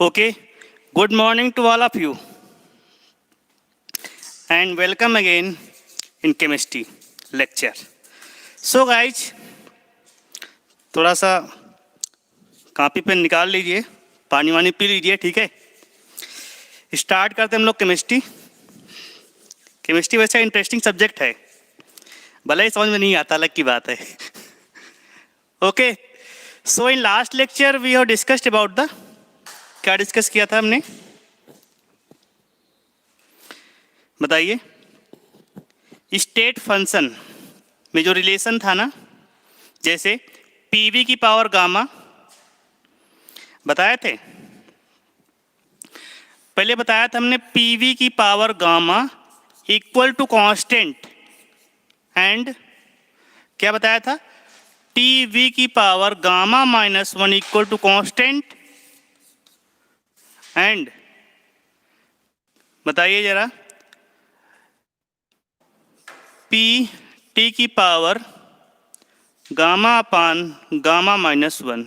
Okay, good morning to all of you and welcome again in chemistry lecture. So guys, थोड़ा सा copy pen निकाल लीजिए, पानी वानी पी लीजिए, ठीक है। स्टार्ट करते हैं हम लोग केमिस्ट्री। केमिस्ट्री वैसे इंटरेस्टिंग सब्जेक्ट है, भले ही समझ में नहीं आता, अलग की बात है। Okay, so in last lecture we have discussed about the, क्या डिस्कस किया था हमने, बताइए। स्टेट फंक्शन में जो रिलेशन था ना, जैसे पीवी की पावर गामा बताए थे, पहले बताया था हमने पीवी की power gamma equal to constant and क्या बताया था, टीवी की power gamma -1 equal to constant and बताइए जरा पी टी की power gamma upon gamma -1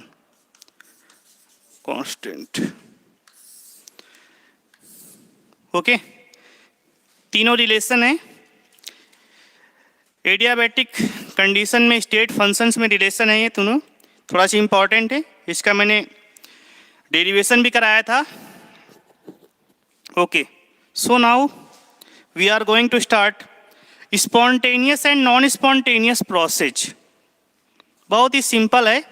constant. Okay, तीनों रिलेशन है। एडियाबैटिक कंडीशन में स्टेट फंक्शंस में रिलेशन है, ये दोनों थोड़ा सा इंपॉर्टेंट है, इसका मैंने डेरिवेशन भी कराया था। Okay, so now we are going to start spontaneous and non spontaneous process. बहुत ही सिंपल है,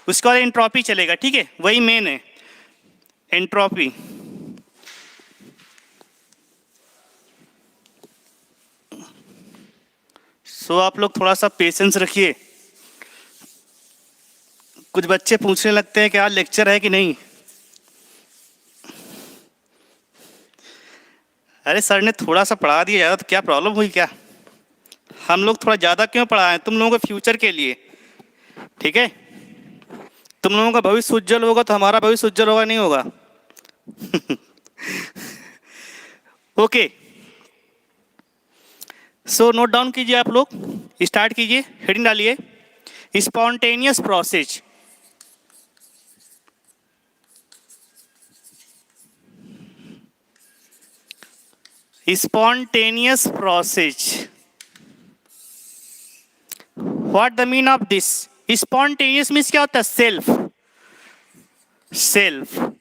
उसके बाद एंट्रोपी चलेगा, ठीक है, वही मेन है एंट्रोपी। सो आप लोग थोड़ा सा पेशेंस रखिए, कुछ बच्चे पूछने लगते हैं कि आज लेक्चर है कि नहीं। अरे सर ने थोड़ा सा पढ़ा दिया ज़्यादा, तो क्या प्रॉब्लम हुई क्या? हम लोग थोड़ा ज़्यादा क्यों पढ़ाएं? तुम लोगों के फ्यूचर के लिए, ठीक है। तुम लोगों का भविष्य उज्जवल होगा तो हमारा भविष्य उज्जवल होगा, नहीं होगा? ओके, सो नोट डाउन कीजिए, आप लोग स्टार्ट कीजिए, हेडिंग डालिए spontaneous process. Spontaneous process, what the mean of this? Spontaneous means क्या होता है? सेल्फ।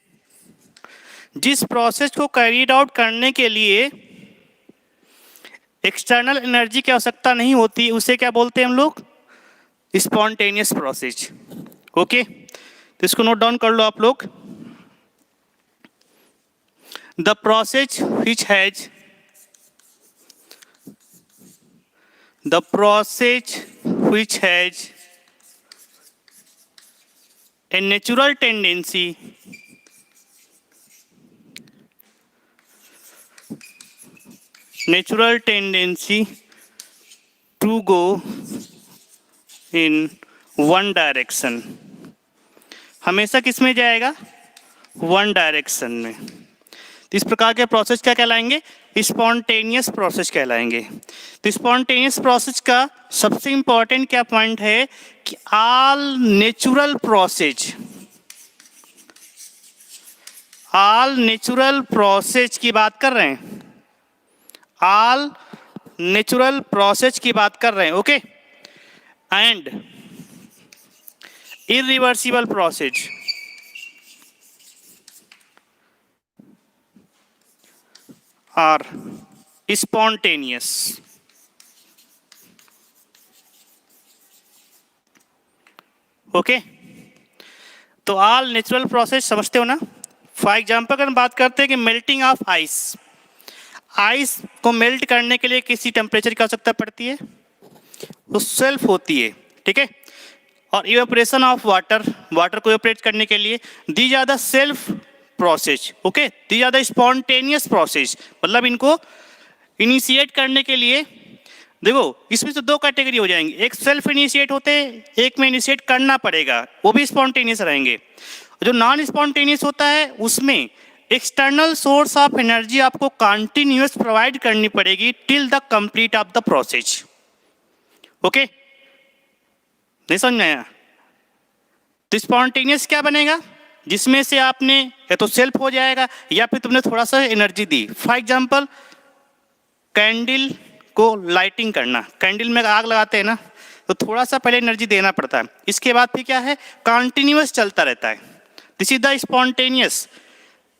जिस प्रोसेस को कैरीड आउट करने के लिए एक्सटर्नल एनर्जी की आवश्यकता नहीं होती, उसे क्या बोलते हैं हम लोग? Spontaneous process. ओके, तो इसको नोट डाउन कर लो आप लोग। The process which has a natural tendency to go in one direction, हमेशा किस में जाएगा? वन डायरेक्शन में। तो इस प्रकार के प्रोसेस क्या कहलाएंगे? स्पॉन्टेनियस प्रोसेस कहलाएंगे। तो स्पॉन्टेनियस प्रोसेस का सबसे इंपॉर्टेंट क्या पॉइंट है कि ऑल नेचुरल प्रोसेस की बात कर रहे हैं, ऑल नेचुरल प्रोसेस की बात कर रहे हैं। Okay, and irreversible process are spontaneous. Okay, तो ऑल नेचुरल प्रोसेस समझते हो ना? फॉर एग्जाम्पल अगर हम बात करते हैं कि मेल्टिंग ऑफ आइस को मेल्ट करने के लिए किसी टेम्परेचर की आवश्यकता पड़ती है, वो सेल्फ होती है, ठीक है। और इवेपोरेशन ऑफ वाटर को इवेपोरेट करने के लिए these are the self process. Okay, these are the spontaneous process, मतलब इनको इनिशिएट करने के लिए देखो इसमें तो दो कैटेगरी हो जाएंगे, एक सेल्फ इनिशिएट होते हैं, एक में इनिशिएट करना पड़ेगा, वो भी स्पॉन्टेनियस रहेंगे। जो नॉन स्पॉन्टेनियस होता है उसमें एक्सटर्नल सोर्स ऑफ एनर्जी आपको कंटिन्यूअस प्रोवाइड करनी पड़ेगी till the complete of the process. Okay, नहीं समझ में आया? तो स्पॉन्टेनियस क्या बनेगा? जिसमें से आपने या तो सेल्फ हो जाएगा या फिर तुमने थोड़ा सा energy the. For example candle को लाइटिंग करना, कैंडल में आग लगाते हैं ना, तो थोड़ा सा पहले एनर्जी देना पड़ता है, इसके बाद फिर क्या है, कंटिन्यूअस चलता रहता है। This is the spontaneous.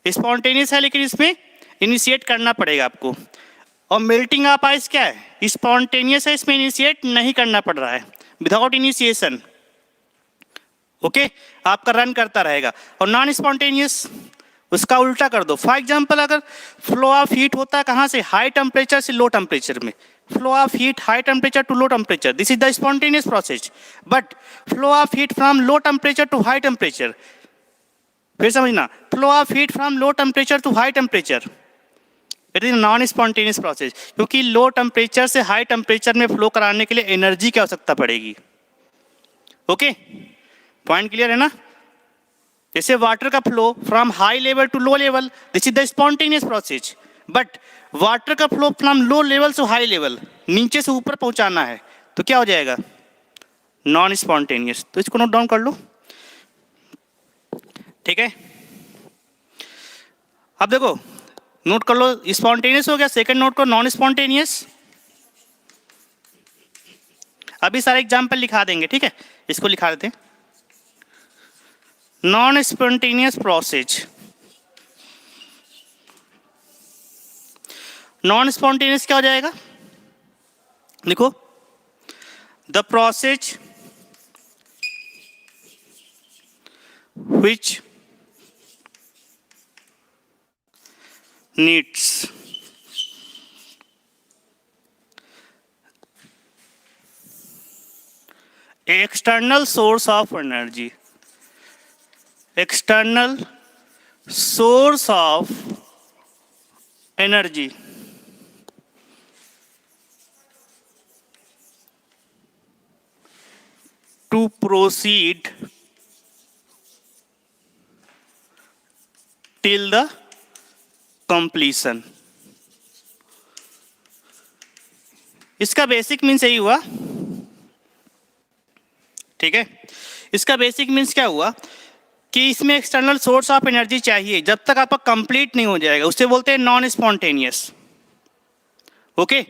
Spontaneous है लेकिन इसमें इनिशिएट करना पड़ेगा आपको। और मेल्टिंग ऑफ आइस क्या है, स्पॉन्टेनियस है, इसमें इनिशिएट नहीं करना पड़ रहा है, विदाउट इनिशिएशन। ओके, आपका रन करता रहेगा। और नॉन स्पॉन्टेनियस, उसका उल्टा कर दो। फॉर एग्जाम्पल अगर फ्लो ऑफ हीट होता है कहाँ से, हाई टेम्परेचर से लो टेम्परेचर में, flow of heat high temperature to low temperature, this is the spontaneous process. But flow of heat from low temperature to high temperature, फिर समझना, flow of heat from low temperature to high temperature, it is non spontaneous process, क्योंकि low temperature से high temperature में flow कराने के लिए energy की आवश्यकता पड़ेगी। ओके, पॉइंट क्लियर है ना। जैसे वाटर का flow from high level to low level, this is the spontaneous process. But water का flow from low level to high level, नीचे से ऊपर पहुंचाना है, तो क्या हो जाएगा, नॉन स्पॉन्टेनियस। तो इसको नोट डाउन कर लो, ठीक है। अब देखो, नोट कर लो, स्पॉन्टेनियस हो गया, सेकंड नोट को नॉन स्पॉन्टेनियस। अभी सारे एग्जाम्पल लिखा देंगे, ठीक है, इसको लिखा देते हैं। Non spontaneous process, non spontaneous क्या हो जाएगा, देखो, the process which needs external source of energy, external source of energy to proceed till the completion। इसका बेसिक मीन्स यही हुआ, ठीक है। इसका बेसिक मीन्स क्या हुआ कि इसमें एक्सटर्नल सोर्स ऑफ एनर्जी चाहिए जब तक आपका कंप्लीट नहीं हो जाएगा, उससे बोलते हैं नॉन स्पॉन्टेनियस। ओके,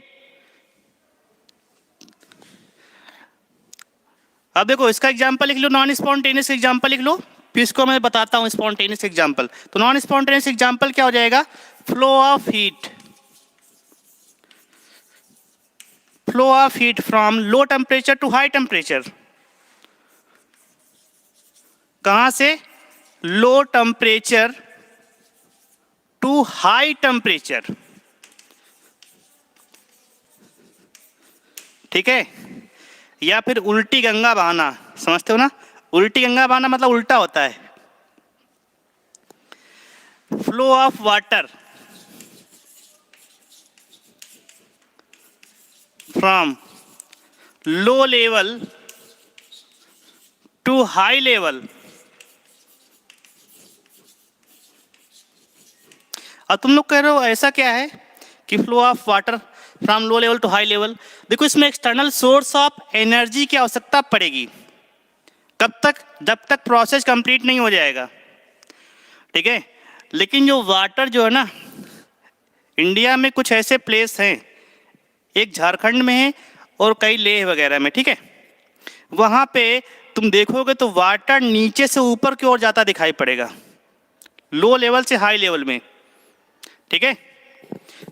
अब देखो इसका एग्जांपल लिख लो, नॉन स्पॉन्टेनियस एग्जांपल लिख लो, फिर इसको मैं बताता हूं स्पॉन्टेनियस एग्जांपल। तो नॉन स्पॉन्टेनियस एग्जांपल क्या हो जाएगा, flow of heat, flow of heat from low temperature to high temperature, कहां से, low temperature to high temperature, ठीक है। या फिर उल्टी गंगा बहाना, समझते हो ना, उल्टी गंगा बहाना मतलब उल्टा होता है। Flow of water from low level to high level. अब तुम लोग कह रहे हो ऐसा क्या है कि flow of water from low level to high level, देखो इसमें एक्सटर्नल सोर्स ऑफ एनर्जी की आवश्यकता पड़ेगी, कब तक, जब तक प्रोसेस कंप्लीट नहीं हो जाएगा, ठीक है। लेकिन जो वाटर जो है ना, इंडिया में कुछ ऐसे प्लेस हैं, एक झारखंड में है और कई लेह वगैरह में, ठीक है, वहाँ पे तुम देखोगे तो वाटर नीचे से ऊपर की ओर जाता दिखाई पड़ेगा, लो लेवल से हाई लेवल में, ठीक है।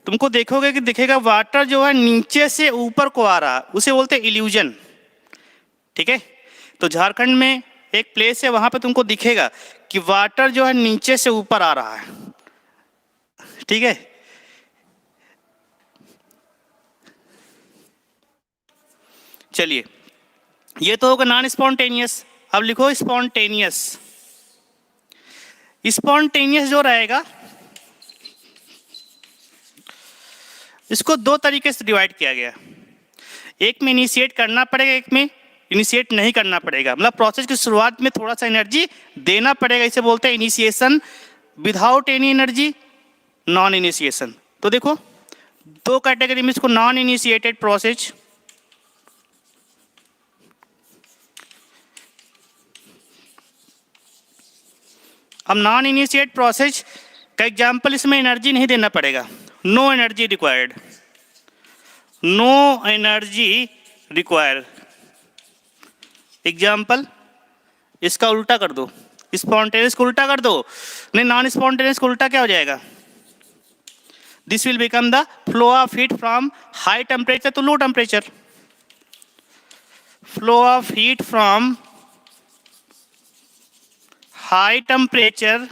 तुमको देखोगे कि दिखेगा वाटर जो है नीचे से ऊपर को आ रहा, उसे बोलते हैं इल्यूजन, ठीक है। तो झारखंड में एक प्लेस है, वहां पे तुमको दिखेगा कि वाटर जो है नीचे से ऊपर आ रहा है, ठीक है। चलिए, ये तो होगा नॉन स्पॉन्टेनियस। अब लिखो स्पॉन्टेनियस। स्पॉन्टेनियस जो रहेगा, इसको दो तरीके से डिवाइड किया गया, एक में इनिशिएट करना पड़ेगा, एक में इनिशिएट नहीं करना पड़ेगा, मतलब प्रोसेस की शुरुआत में थोड़ा सा एनर्जी देना पड़ेगा, इसे बोलते हैं initiation, without any energy non initiation. तो देखो दो कैटेगरी में इसको नॉन इनिशिएटेड प्रोसेस, अब नॉन इनिशिएट प्रोसेस का एग्जाम्पल, इसमें एनर्जी नहीं देना पड़ेगा, no energy required, no energy required. Example, इसका उल्टा कर दो, स्पॉन्टेनियस को उल्टा कर दो, नहीं नॉन स्पॉन्टेनियस को उल्टा क्या हो जाएगा, this will become the flow of heat from high temperature to low temperature, flow of heat from high temperature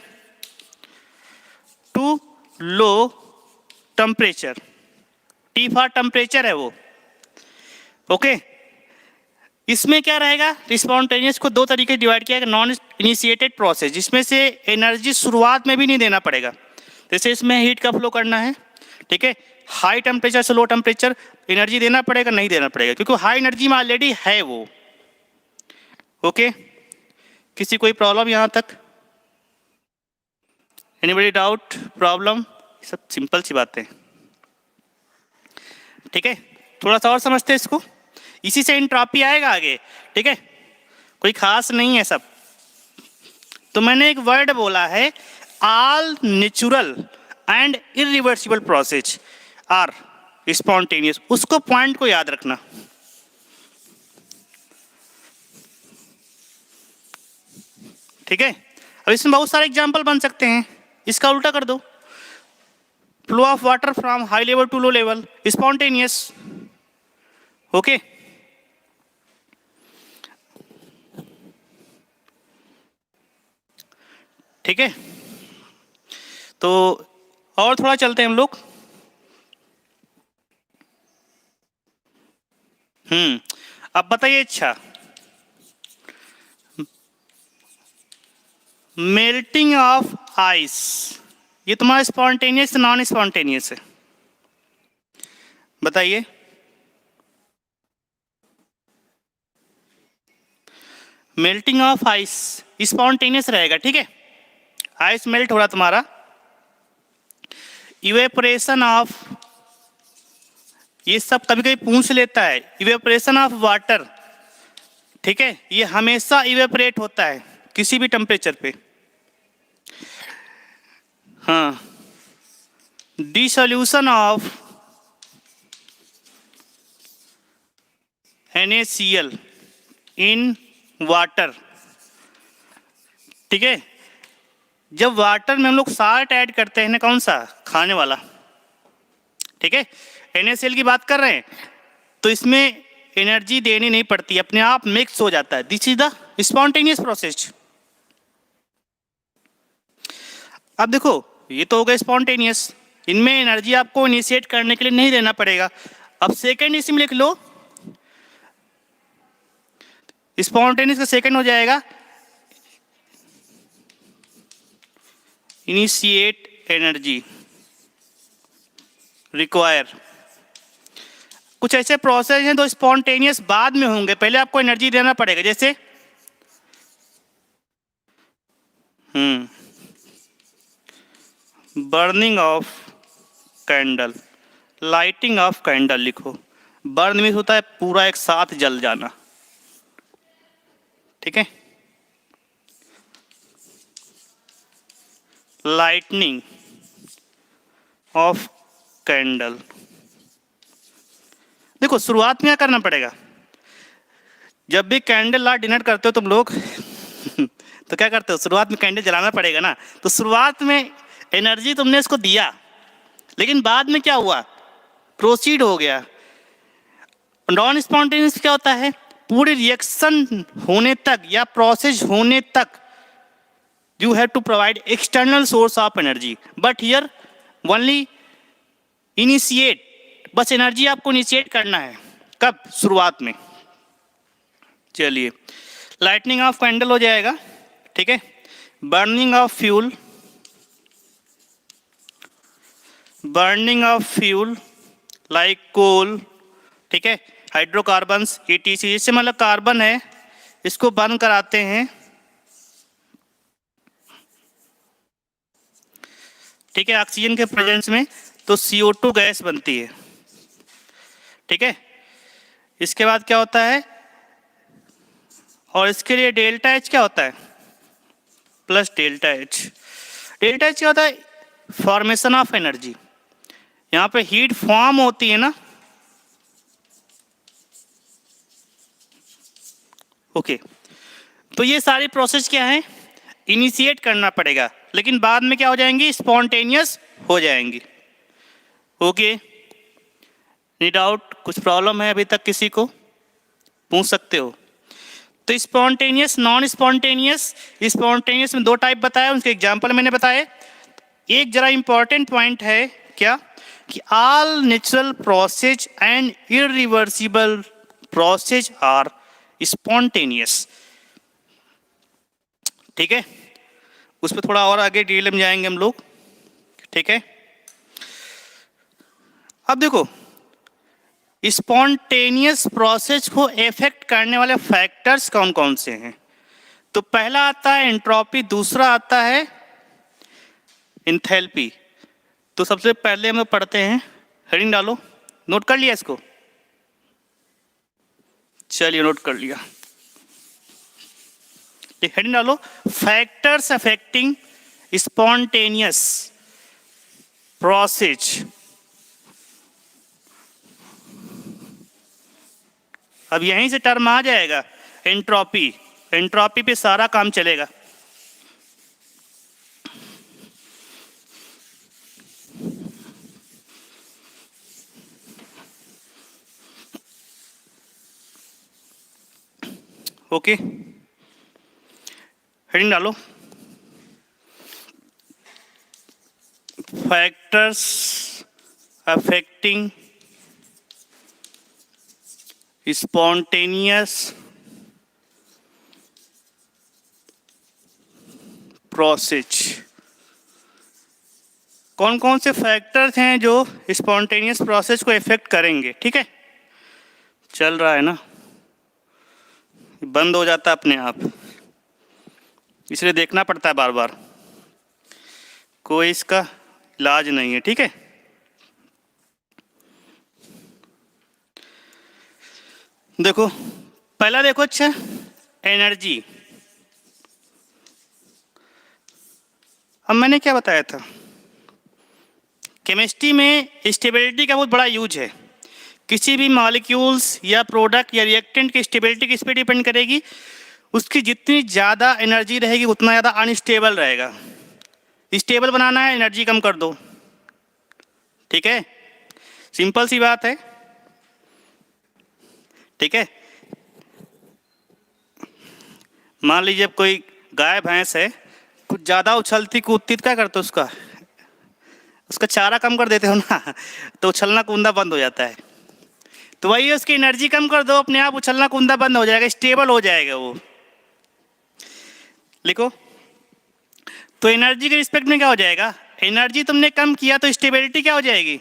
to low temperature, T for temperature है वो, ओके। इसमें क्या रहेगा, स्पॉन्टेनियस को दो तरीके डिवाइड किया गया, नॉन इनिशिएटेड प्रोसेस जिसमें से एनर्जी शुरुआत में भी नहीं देना पड़ेगा, जैसे इसमें हीट का फ्लो करना है, ठीक है, हाई टेम्परेचर से लो टेम्परेचर एनर्जी देना पड़ेगा, नहीं देना पड़ेगा, क्योंकि हाई एनर्जी में ऑलरेडी है वो, ओके। किसी कोई प्रॉब्लम यहाँ तक, एनीबॉडी डाउट, प्रॉब्लम, सब सिंपल सी बातें, ठीक है। थोड़ा सा और समझते हैं इसको, इसी से एंट्रोपी आएगा आगे, ठीक है, कोई खास नहीं है सब। तो मैंने एक वर्ड बोला है, all natural and irreversible process are spontaneous, उसको पॉइंट को याद रखना, ठीक है। अब इसमें बहुत सारे एग्जाम्पल बन सकते हैं, इसका उल्टा कर दो, flow of water from high level to low level, spontaneous, okay. ठीक है, तो और थोड़ा चलते हैं हम लोग। अब बताइए, अच्छा मेल्टिंग ऑफ आइस, ये तुम्हारा स्पॉन्टेनियस नॉन स्पॉन्टेनियस है, बताइए। मेल्टिंग ऑफ आइस स्पॉन्टेनियस रहेगा, ठीक है, आइस मेल्ट हो रहा तुम्हारा, इवेपोरेशन ऑफ, ये सब कभी कभी पूछ लेता है, इवेपोरेशन ऑफ वाटर, ठीक है, ये हमेशा इवेपोरेट होता है किसी भी टेम्परेचर पे, हाँ। Dissolution of NaCl in water, ठीक है, जब वाटर में हम लोग साल्ट ऐड करते हैं ना, कौन सा, खाने वाला, ठीक है, NaCl की बात कर रहे हैं, तो इसमें एनर्जी देनी नहीं पड़ती, अपने आप मिक्स हो जाता है, this is the spontaneous process. अब देखो, ये तो हो गया स्पॉन्टेनियस, इनमें एनर्जी आपको इनिशिएट करने के लिए नहीं देना पड़ेगा। अब सेकेंड इसमें लिख लो, स्पॉन्टेनियस का सेकेंड हो जाएगा इनिशिएट एनर्जी रिक्वायर। कुछ ऐसे प्रोसेस हैं जो स्पॉन्टेनियस बाद में होंगे, पहले आपको एनर्जी देना पड़ेगा, जैसे burning of candle, lighting of candle लिखो, बर्न में होता है पूरा एक साथ जल जाना, ठीक है, लाइटनिंग ऑफ कैंडल। देखो शुरुआत में क्या करना पड़ेगा, जब भी कैंडल लाइट डिनर करते हो तुम लोग तो क्या करते हो, शुरुआत में कैंडल जलाना पड़ेगा ना, तो शुरुआत में एनर्जी तुमने इसको दिया, लेकिन बाद में क्या हुआ, प्रोसीड हो गया। नॉन स्पॉन्टेनियस क्या होता है, पूरी रिएक्शन होने तक या प्रोसेस होने तक you have to provide external source of energy, but here only initiate, बस एनर्जी आपको इनिशिएट करना है, कब, शुरुआत में। चलिए, लाइटनिंग ऑफ कैंडल हो जाएगा, ठीक है, burning of fuel, burning of fuel like coal, ठीक है, हाइड्रोकार्बन्स ETC, इससे मतलब कार्बन है, इसको बर्न कराते हैं, ठीक है, ऑक्सीजन के प्रेजेंस में, तो CO2 गैस बनती है, ठीक है। इसके बाद क्या होता है, और इसके लिए डेल्टा H क्या होता है, plus delta H. Delta H क्या होता है? Formation of energy. यहाँ पे हीट फॉर्म होती है ना, ओके। तो ये सारी प्रोसेस क्या है? इनिशिएट करना पड़ेगा, लेकिन बाद में क्या हो जाएंगी? स्पॉन्टेनियस हो जाएंगी। ओके, नी डाउट? कुछ प्रॉब्लम है अभी तक किसी को? पूछ सकते हो। तो स्पॉन्टेनियस, नॉन स्पॉन्टेनियस। स्पॉन्टेनियस में दो टाइप बताया, उनके एग्जाम्पल मैंने बताए। एक जरा इंपॉर्टेंट पॉइंट है क्या कि all natural process and irreversible process are spontaneous. ठीक है, उस पर थोड़ा और आगे डिटेल में जाएंगे हम लोग। ठीक है, अब देखो स्पॉन्टेनियस प्रोसेस को इफेक्ट करने वाले फैक्टर्स कौन कौन से हैं। तो पहला आता है एंट्रोपी, दूसरा आता है एंथैल्पी। तो सबसे पहले हम लोग पढ़ते हैं, हेडिंग डालो, नोट कर लिया इसको? चलिए नोट कर लिया। हेडिंग डालो, फैक्टर्स अफेक्टिंग स्पॉन्टेनियस प्रोसेस। अब यहीं से टर्म आ जाएगा एंट्रोपी। एंट्रोपी पे सारा काम चलेगा। ओके, हेडिंग डालो, फैक्टर्स अफेक्टिंग स्पॉन्टेनियस प्रोसेस। कौन कौन से फैक्टर्स हैं जो स्पॉन्टेनियस प्रोसेस को इफेक्ट करेंगे? ठीक है, चल रहा है ना, बंद हो जाता है अपने आप, इसलिए देखना पड़ता है बार बार, कोई इसका इलाज नहीं है। ठीक है, देखो पहला देखो, अच्छा एनर्जी। अब मैंने क्या बताया था, केमिस्ट्री में स्टेबिलिटी का बहुत बड़ा यूज है। किसी भी मॉलिक्यूल्स या प्रोडक्ट या रिएक्टेंट की स्टेबिलिटी किस पे डिपेंड करेगी? उसकी जितनी ज़्यादा एनर्जी रहेगी उतना ज़्यादा अनस्टेबल रहेगा। स्टेबल बनाना है, एनर्जी कम कर दो। ठीक है, सिंपल सी बात है। ठीक है, मान लीजिए कोई गाय भैंस है, कुछ ज़्यादा उछलती कूदती, क्या करते हो उसका चारा कम कर देते हो ना, तो उछलना कूदना बंद हो जाता है। तो वही उसकी एनर्जी कम कर दो, अपने आप उछलना कूदना बंद हो जाएगा, स्टेबल हो जाएगा वो। लिखो, तो एनर्जी के रिस्पेक्ट में क्या हो जाएगा? एनर्जी तुमने कम किया तो स्टेबिलिटी क्या हो जाएगी?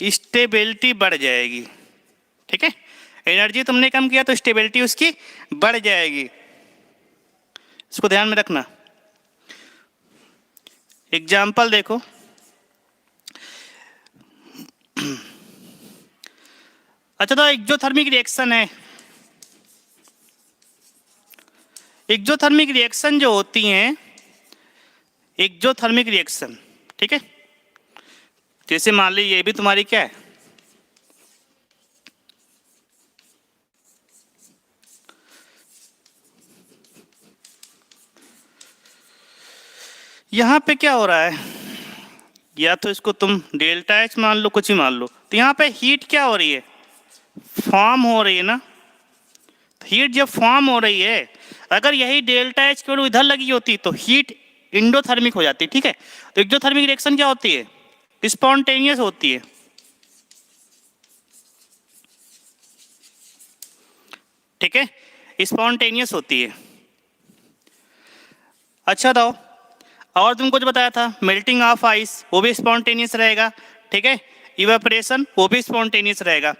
स्टेबिलिटी बढ़ जाएगी। ठीक है, एनर्जी तुमने कम किया तो स्टेबिलिटी उसकी बढ़ जाएगी, इसको ध्यान में रखना। एग्जाम्पल देखो, अच्छा तो एक्सोथर्मिक रिएक्शन है। एक्सोथर्मिक रिएक्शन जो होती हैं, एक्सोथर्मिक रिएक्शन, ठीक है, जैसे मान लीजिए ये भी तुम्हारी क्या है, यहाँ पे क्या हो रहा है, या तो इसको तुम डेल्टा एच मान लो, कुछ ही मान लो। तो यहाँ पे हीट क्या हो रही है? फॉर्म हो रही है ना। हीट जब फॉर्म हो रही है, अगर यही डेल्टा एच केवल इधर लगी होती तो हीट इंडोथर्मिक हो जाती। ठीक है, तो एक्सोथर्मिक रिएक्शन क्या होती है? स्पॉन्टेनियस होती है। ठीक है, स्पॉन्टेनियस होती है। अच्छा तो और तुमको जो बताया था मेल्टिंग ऑफ आइस, वो भी स्पॉन्टेनियस रहेगा। ठीक है, इवेपोरेशन वो भी स्पॉन्टेनियस रहेगा।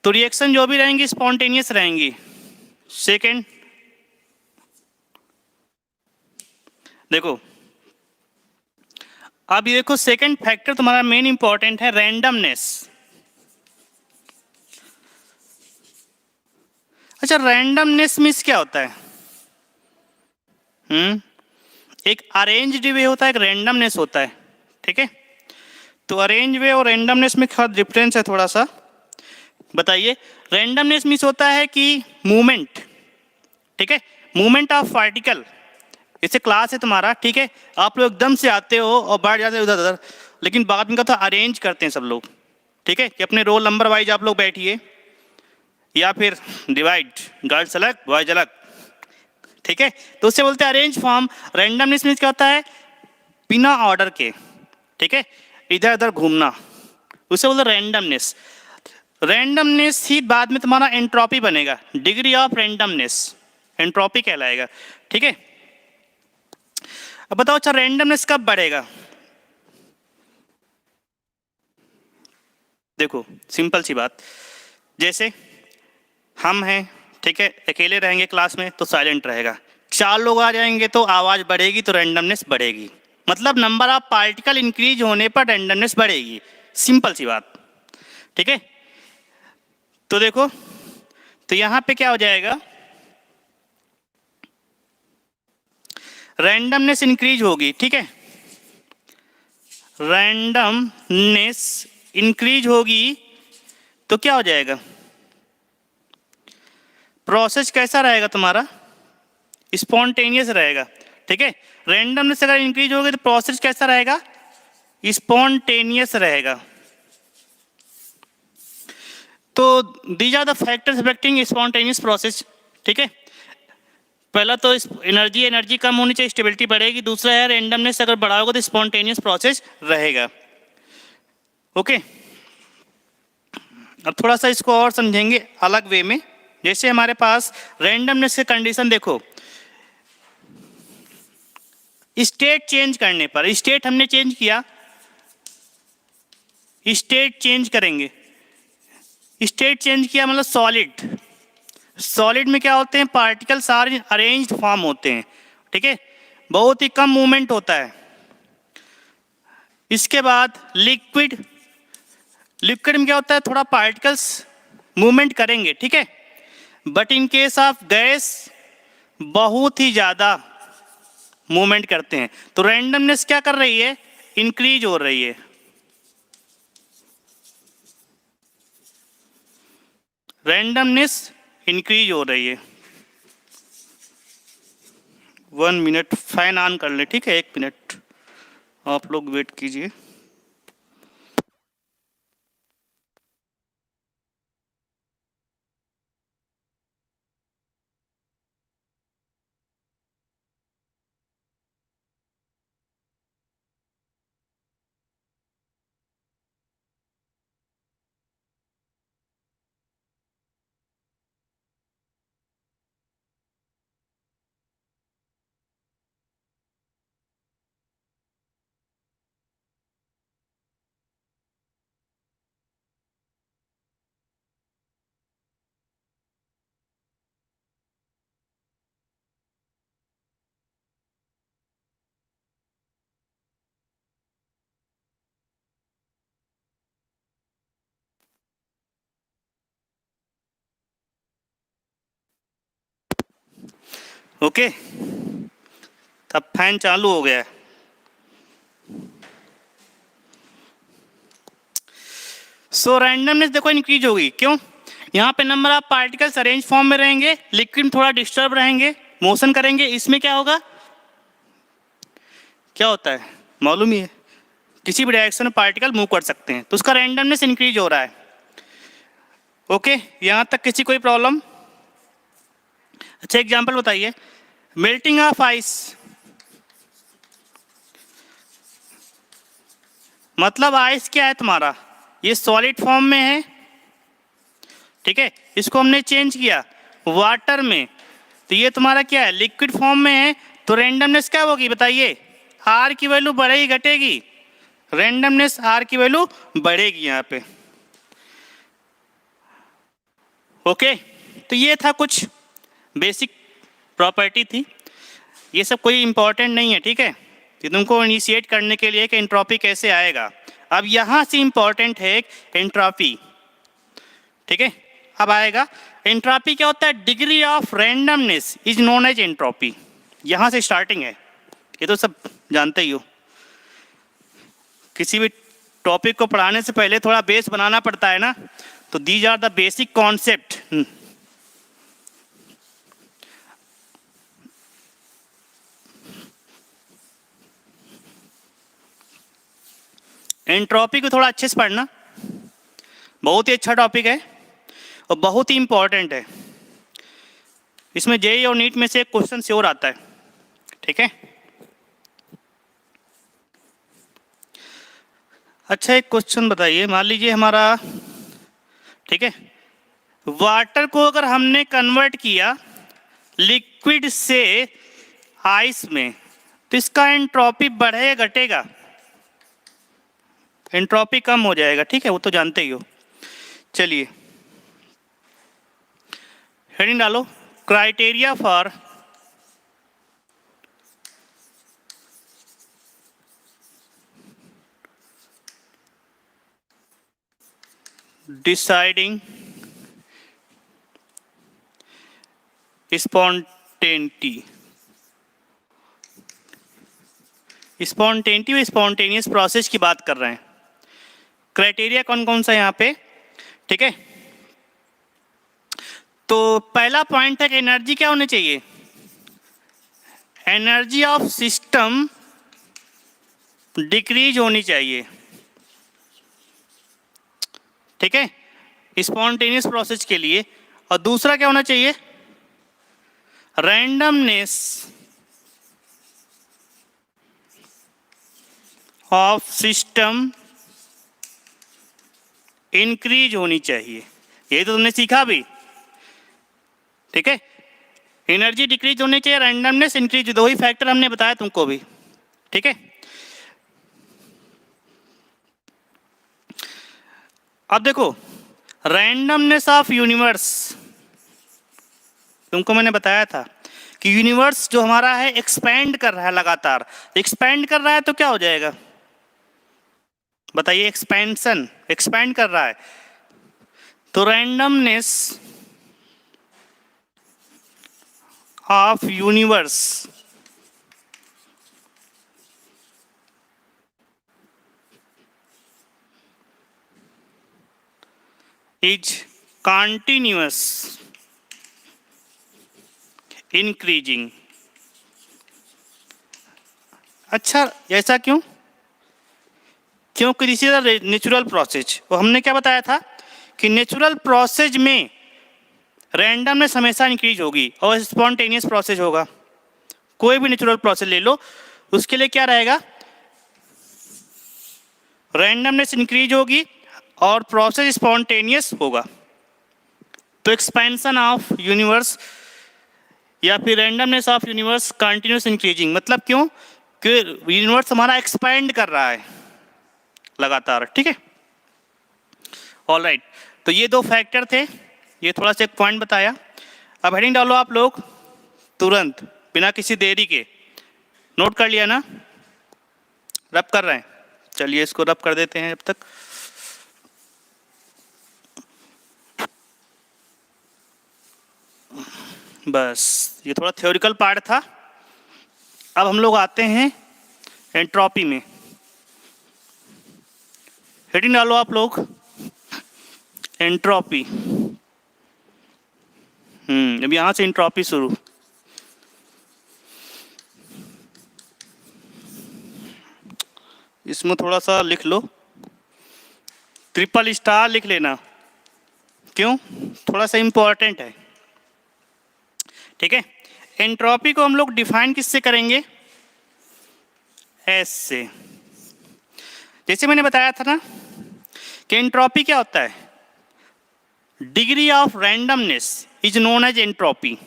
तो रिएक्शन जो भी रहेंगी स्पॉन्टेनियस रहेंगी। सेकेंड देखो, अब ये देखो सेकेंड फैक्टर तुम्हारा मेन इंपॉर्टेंट है, रैंडमनेस। अच्छा, रैंडमनेस मीन्स क्या होता है? एक अरेंज्ड वे होता है, एक रैंडमनेस होता है, ठीक है। तो अरेंज वे और रैंडमनेस में क्या डिफरेंस है थोड़ा सा बताइए। रैंडमनेस मीन्स होता है कि मूवमेंट, ठीक है, मूवमेंट ऑफ पार्टिकल। जैसे क्लास है तुम्हारा, ठीक है, आप लोग एकदम से आते हो और बैठ जाते हो उधर उधर, लेकिन बाद में का तो अरेंज करते हैं सब लोग, ठीक है, कि अपने रोल नंबर वाइज आप लोग बैठिए, या फिर डिवाइड, गर्ल्स अलग बॉयज अलग, ठीक है। तो उससे बोलते हैं अरेंज फॉर्म। रैंडमनेस मीन्स क्या होता है, बिना ऑर्डर के, ठीक है, इधर उधर घूमना, उसे बोलते हैं रैंडमनेस। रैंडमनेस ही बाद में तुम्हारा एंट्रोपी बनेगा, डिग्री ऑफ रैंडमनेस एंट्रोपी कहलाएगा, ठीक है। अब बताओ अच्छा रैंडमनेस कब बढ़ेगा। देखो सिंपल सी बात, जैसे हम हैं, ठीक है, अकेले रहेंगे क्लास में तो साइलेंट रहेगा, 4 लोग आ जाएंगे तो आवाज बढ़ेगी तो रैंडमनेस बढ़ेगी, मतलब नंबर ऑफ पार्टिकल इंक्रीज होने पर रैंडमनेस बढ़ेगी, सिंपल सी बात, ठीक है। तो देखो, तो यहां पे क्या हो जाएगा, रैंडमनेस इंक्रीज होगी, ठीक है, रैंडमनेस इंक्रीज होगी तो क्या हो जाएगा, प्रोसेस कैसा रहेगा तुम्हारा, स्पॉन्टेनियस रहेगा, ठीक है। रैंडमनेस अगर इंक्रीज होगी तो प्रोसेस कैसा रहेगा, स्पॉन्टेनियस रहेगा। तो these are the factors affecting spontaneous process, ठीक है। पहला तो एनर्जी कम होनी चाहिए, स्टेबिलिटी बढ़ेगी। दूसरा है रैंडमनेस अगर बढ़ाओगे तो स्पॉन्टेनियस प्रोसेस रहेगा, ओके। अब थोड़ा सा इसको और समझेंगे अलग वे में। जैसे हमारे पास रैंडमनेस की कंडीशन देखो, स्टेट चेंज करने पर, स्टेट हमने चेंज किया, स्टेट चेंज करेंगे, स्टेट चेंज किया मतलब सॉलिड, सॉलिड में क्या होते हैं, पार्टिकल सारे अरेंज्ड फॉर्म होते हैं, ठीक है, बहुत ही कम मूवमेंट होता है। इसके बाद लिक्विड, लिक्विड में क्या होता है, थोड़ा पार्टिकल्स मूवमेंट करेंगे, ठीक है, but in case of gas बहुत ही ज्यादा मूवमेंट करते हैं। तो रैंडमनेस क्या कर रही है, इंक्रीज हो रही है, रैंडमनेस इंक्रीज हो रही है। 1 मिनट फैन ऑन कर ले, ठीक है, 1 मिनट आप लोग वेट कीजिए। ओके, तब फैन चालू हो गया है। सो रैंडमनेस देखो इंक्रीज होगी, क्यों, यहाँ पे number of particles arrange form में रहेंगे, लिक्विड में थोड़ा डिस्टर्ब रहेंगे, मोशन करेंगे, इसमें क्या होगा, क्या होता है मालूम ही है, किसी भी डायरेक्शन में पार्टिकल मूव कर सकते हैं, तो उसका रैंडमनेस इंक्रीज हो रहा है, ओके। यहाँ तक किसी कोई प्रॉब्लम। अच्छा एग्जांपल बताइए, मेल्टिंग ऑफ आइस, मतलब आइस क्या है तुम्हारा, ये सॉलिड फॉर्म में है, ठीक है, इसको हमने चेंज किया वाटर में, तो ये तुम्हारा क्या है, लिक्विड फॉर्म में है, तो रैंडमनेस क्या होगी बताइए, आर की वैल्यू बढ़ेगी घटेगी, रैंडमनेस आर की वैल्यू बढ़ेगी यहाँ पे, ओके। तो ये था कुछ बेसिक प्रॉपर्टी थी, ये सब कोई इंपॉर्टेंट नहीं है, ठीक है, ये तुमको इनिशिएट करने के लिए कि एंट्रोपी कैसे आएगा। अब यहाँ से इंपॉर्टेंट है एंट्रोपी, ठीक है, अब आएगा एंट्रोपी क्या होता है, degree of randomness is known as entropy, यहाँ से स्टार्टिंग है, ये तो सब जानते ही हो। किसी भी टॉपिक को पढ़ाने से पहले थोड़ा बेस बनाना पड़ता है ना, तो these are the basic concept. Entropy को थोड़ा अच्छे से पढ़ना, बहुत ही अच्छा टॉपिक है और बहुत ही इंपॉर्टेंट है। इसमें जेईई और नीट में से एक क्वेश्चन श्योर आता है, ठीक है। अच्छा एक क्वेश्चन बताइए, मान लीजिए हमारा, ठीक है, वाटर को अगर हमने कन्वर्ट किया लिक्विड से आइस में, तो इसका एंट्रोपी बढ़ेगा घटेगा? एंट्रोपी कम हो जाएगा, ठीक है, वो तो जानते ही हो। चलिए हेडिंग डालो, criteria for deciding spontaneity. Spontaneity और स्पॉन्टेनियस प्रोसेस की बात कर रहे हैं। क्राइटेरिया कौन कौन सा यहाँ पे, ठीक है। तो पहला पॉइंट है कि एनर्जी क्या होनी चाहिए, एनर्जी ऑफ सिस्टम डिक्रीज होनी चाहिए, ठीक है, स्पॉन्टेनियस प्रोसेस के लिए। और दूसरा क्या होना चाहिए, रैंडमनेस ऑफ सिस्टम इंक्रीज होनी चाहिए। ये तो तुमने सीखा भी, ठीक है। एनर्जी डिक्रीज होनी चाहिए, रैंडमनेस इंक्रीज, दो ही फैक्टर हमने बताया तुमको भी, ठीक है। अब देखो रैंडमनेस ऑफ यूनिवर्स, तुमको मैंने बताया था कि यूनिवर्स जो हमारा है एक्सपैंड कर रहा है लगातार। एक्सपैंड कर रहा है तो क्या हो जाएगा बताइए, एक्सपेंशन, एक्सपैंड कर रहा है, तो randomness of universe is continuous increasing. अच्छा ऐसा क्यों, क्योंकि this is a natural process. और हमने क्या बताया था कि नेचुरल प्रोसेस में रैंडमनेस हमेशा इंक्रीज होगी और स्पॉन्टेनियस प्रोसेस होगा। कोई भी नेचुरल प्रोसेस ले लो, उसके लिए क्या रहेगा, रैंडमनेस इंक्रीज होगी और प्रोसेस स्पॉन्टेनियस होगा। तो एक्सपेंशन ऑफ यूनिवर्स या फिर randomness of universe continuous increasing, मतलब क्यों, कि यूनिवर्स हमारा एक्सपैंड कर रहा है लगातार, ठीक है। ऑलराइट, तो ये दो फैक्टर थे, ये थोड़ा सा एक पॉइंट बताया। अब हेडिंग डालो आप लोग तुरंत, बिना किसी देरी के। नोट कर लिया ना, रब कर रहे हैं, चलिए इसको रब कर देते हैं जब तक। बस ये थोड़ा थ्योरिकल पार्ट था। अब हम लोग आते हैं एंट्रोपी में। हेडिंग डालो आप लोग एंट्रोपी। अब यहां से एंट्रोपी शुरू। इसमें थोड़ा सा लिख लो, ट्रिपल स्टार लिख लेना, क्यों, थोड़ा सा इंपॉर्टेंट है, ठीक है। एंट्रोपी को हम लोग डिफाइन किससे करेंगे, एस से। जैसे मैंने बताया था ना कि एंट्रोपी क्या होता है, degree of randomness is known as entropy.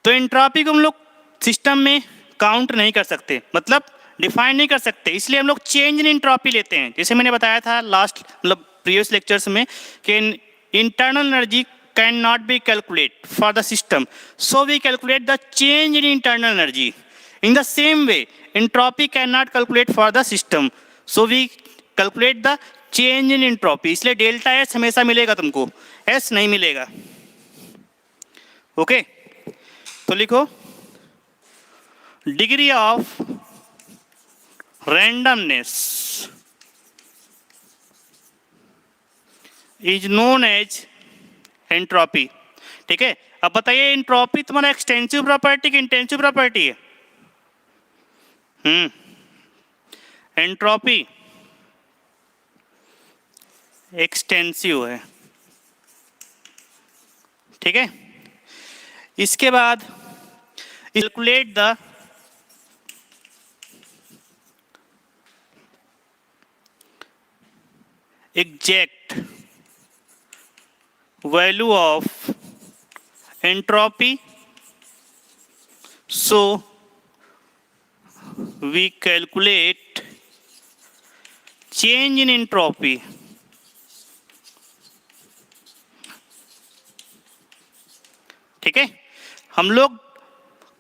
तो एंट्रोपी को हम लोग सिस्टम में काउंट नहीं कर सकते, मतलब डिफाइन नहीं कर सकते, इसलिए हम लोग चेंज इन एंट्रोपी लेते हैं। जैसे मैंने बताया था लास्ट मतलब प्रीवियस लेक्चर्स में कि internal energy can not be calculate for the system, so we calculate the change in internal energy. In the same way entropy can not calculate for the system, so we calculate the change in entropy. इसलिए delta S हमेशा मिलेगा तुमको, S नहीं मिलेगा, okay. तो लिखो degree of randomness is known as entropy. ठीक है, अब बताइए एंट्रोपी तुम्हारा एक्सटेंसिव प्रॉपर्टी की इंटेंसिव प्रॉपर्टी है? एंट्रोपी एक्सटेंसिव है। ठीक है, इसके बाद calculate the exact value of entropy, so we calculate change in entropy। ठीक है, हम लोग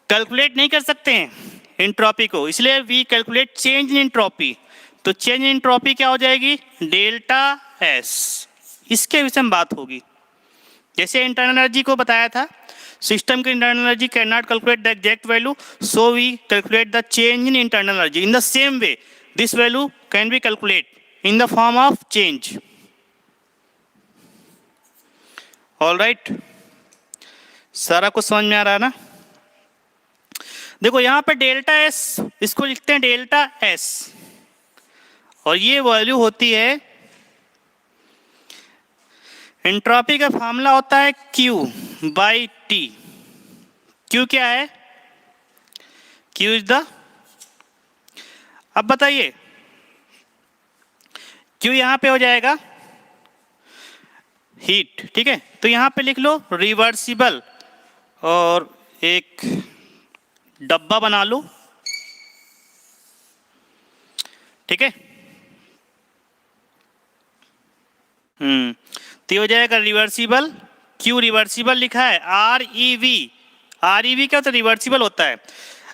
कैलकुलेट नहीं कर सकते हैं एंट्रोपी को, इसलिए we calculate change in entropy. तो चेंज इन एंट्रोपी क्या हो जाएगी? Delta S. इसके विषय में बात होगी। जैसे इंटरनल एनर्जी को बताया था, सिस्टम की internal energy can not calculate the exact value, so we calculate the change in internal energy. In the same way this value can be calculate in the form of change. All right, सारा कुछ समझ में आ रहा है ना? देखो यहाँ पे डेल्टा एस, इसको लिखते हैं डेल्टा एस, और ये वैल्यू होती है, एंट्रोपी का फॉर्मूला होता है Q बाई टी। Q क्या है? Q इज द, अब बताइए Q यहाँ पे हो जाएगा हीट। ठीक है, तो यहाँ पे लिख लो रिवर्सिबल, और एक डब्बा बना लो। ठीक है, तो ये हो जाएगा रिवर्सिबल। क्यू रिवर्सिबल लिखा है, R E V, R E V क्या होता है? रिवर्सिबल होता है।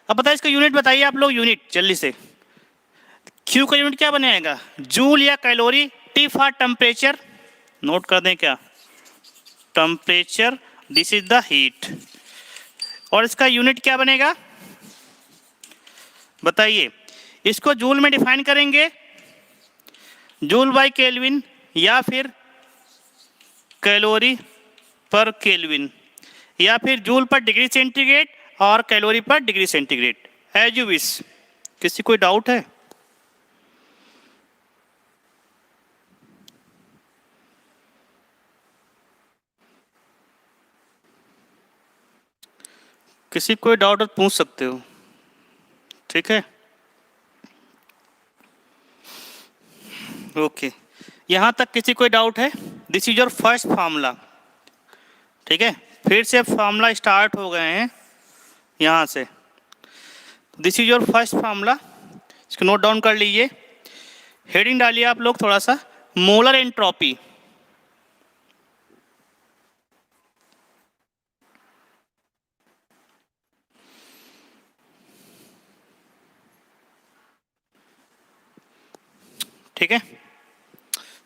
अब बताइए इसका यूनिट बताइए आप लोग, यूनिट जल्दी से। क्यू का यूनिट क्या बनेगा? जूल या calorie. T for temperature, note कर दें क्या? Temperature, this is the heat. और इसका यूनिट क्या बनेगा बताइए? इसको जूल में डिफाइन करेंगे, जूल बाई केल्विन, या फिर कैलोरी पर केल्विन, या फिर जूल पर डिग्री सेंटीग्रेड और कैलोरी पर degree centigrade, as you wish. किसी कोई डाउट है? किसी कोई डाउट है पूछ सकते हो। ठीक है, ओके, यहाँ तक किसी कोई डाउट है? This is your first formula. ठीक है, फिर से फार्मूला स्टार्ट हो गए हैं यहाँ से। This is your first formula, इसको नोट डाउन कर लीजिए। हेडिंग डालिए आप लोग थोड़ा सा, मोलर एंट्रोपी। ठीक है,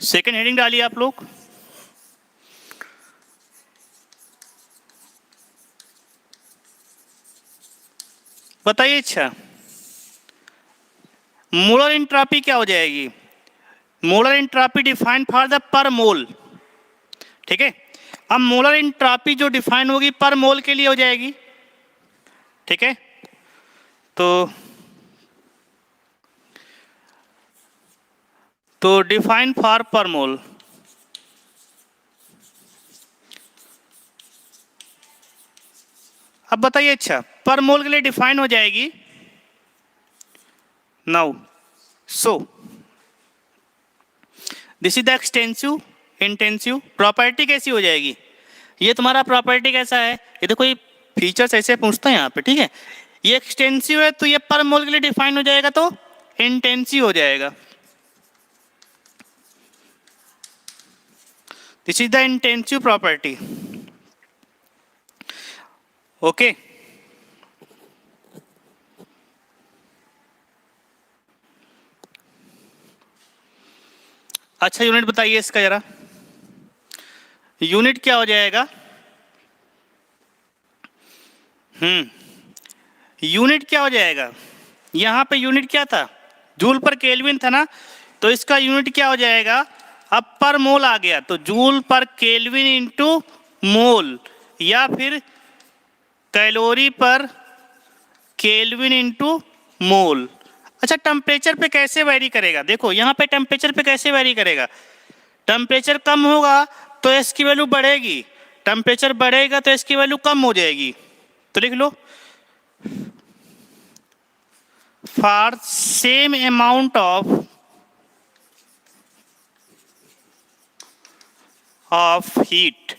सेकेंड हेडिंग डालिए आप लोग, बताइए। अच्छा, मोलर एंट्रोपी क्या हो जाएगी? Molar entropy define for the per mole. ठीक है, अब मोलर एंट्रोपी जो डिफाइन होगी पर मोल के लिए हो जाएगी। ठीक है, तो डिफाइन फॉर पर मोल, अब बताइए। अच्छा, पर मोल के लिए डिफाइन हो जाएगी now, so this is the extensive intensive. Property कैसी हो जाएगी? ये तुम्हारा प्रॉपर्टी कैसा है? ये देखो, ये फीचर्स ऐसे पूछता है यहाँ पे। ठीक है, ये एक्सटेंसिव है तो ये पर मोल के लिए डिफाइन हो जाएगा, तो इंटेंसिव हो जाएगा। This is the intensive property. Okay, अच्छा यूनिट बताइए इसका जरा, यूनिट क्या हो जाएगा? यूनिट क्या हो जाएगा, यहाँ पे यूनिट क्या था, जूल पर केल्विन था ना, तो इसका यूनिट क्या हो जाएगा, अब पर मोल आ गया, तो जूल पर केल्विन इंटू मोल, या फिर कैलोरी पर केल्विन इंटू मोल। अच्छा, टेम्परेचर पे कैसे वैरी करेगा, देखो यहाँ पे टेम्परेचर पे कैसे वैरी करेगा, टेम्परेचर कम होगा तो एस की वैल्यू बढ़ेगी, टेम्परेचर बढ़ेगा तो एस की वैल्यू कम हो जाएगी। तो लिख लो, for same amount of heat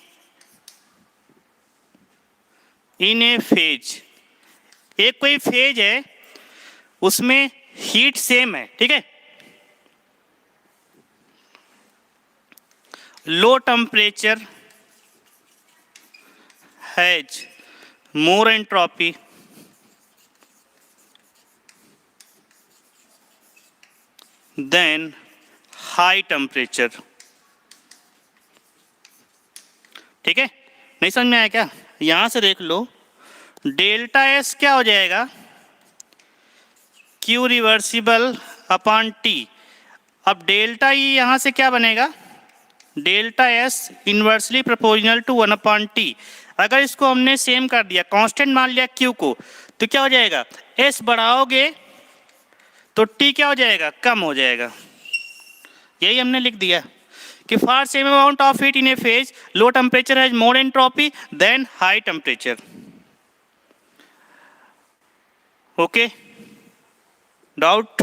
in a phase, एक कोई फेज है उसमें हीट सेम है, ठीक है, low temperature has more entropy than high temperature. ठीक है, नहीं समझ में आया क्या, यहां से देख लो, डेल्टा एस क्या हो जाएगा, क्यू रिवर्सिबल अपॉन टी। अब डेल्टा ई यहां से क्या बनेगा, delta S inversely proportional to 1 T. अगर इसको हमने सेम कर दिया, कांस्टेंट मान लिया क्यू को, तो क्या हो जाएगा, एस बढ़ाओगे तो टी क्या हो जाएगा, कम हो जाएगा। यही हमने लिख दिया कि for same amount of heat in a phase low temperature has more entropy than high temperature. Okay, doubt.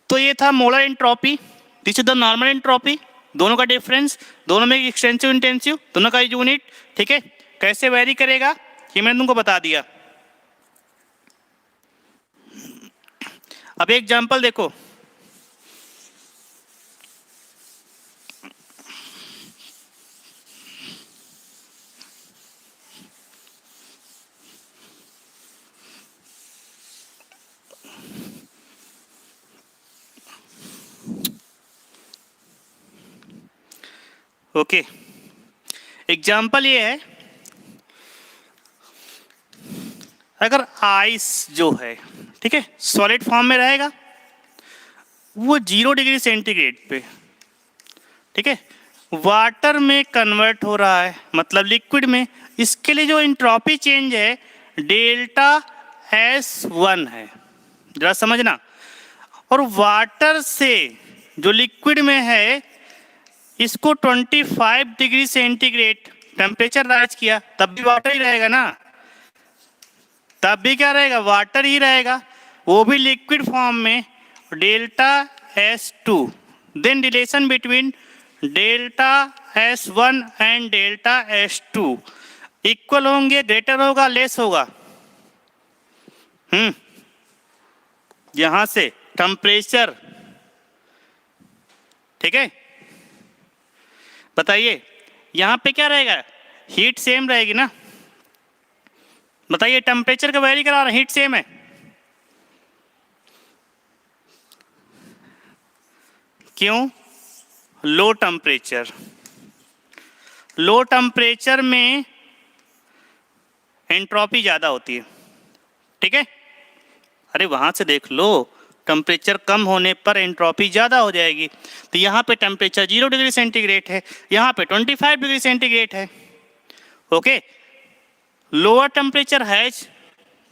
तो ये था molar entropy, this is the normal entropy, दोनों का डिफरेंस, दोनों में एक्सटेंसिव इंटेंसिव, दोनों का यूनिट। ठीक है, कैसे वेरी करेगा ये मैंने तुमको बता दिया। अब एग्जांपल देखो, ओके, एग्जाम्पल ये है, अगर आइस जो है, ठीक है, सॉलिड फॉर्म में रहेगा, वो 0 डिग्री सेंटीग्रेड पे, ठीक है, वाटर में कन्वर्ट हो रहा है, मतलब लिक्विड में, इसके लिए जो एंट्रोपी चेंज है डेल्टा S1 है, जरा समझना। और वाटर से जो लिक्विड में है, इसको 25 डिग्री सेंटीग्रेड टेम्परेचर राइज किया, तब भी वाटर ही रहेगा ना, तब भी क्या रहेगा, वाटर ही रहेगा, वो भी लिक्विड फॉर्म में, delta S2। Then relation between delta S1 and delta S2 equal होंगे, ग्रेटर होगा, लेस होगा, यहां से टेम्परेचर, ठीक है, बताइए यहां पे क्या रहेगा, हीट सेम रहेगी ना, बताइए टेम्परेचर का वैरी करा रहा, हीट सेम है, क्यों, लो टेम्परेचर, लो टेम्परेचर में एंट्रोपी ज्यादा होती है, ठीक है, अरे वहां से देख लो, टेम्परेचर कम होने पर एंट्रोपी ज़्यादा हो जाएगी, तो यहाँ पे टेम्परेचर 0 डिग्री सेंटीग्रेड है, यहाँ पे 25 डिग्री सेंटीग्रेड है। Okay, lower temperature has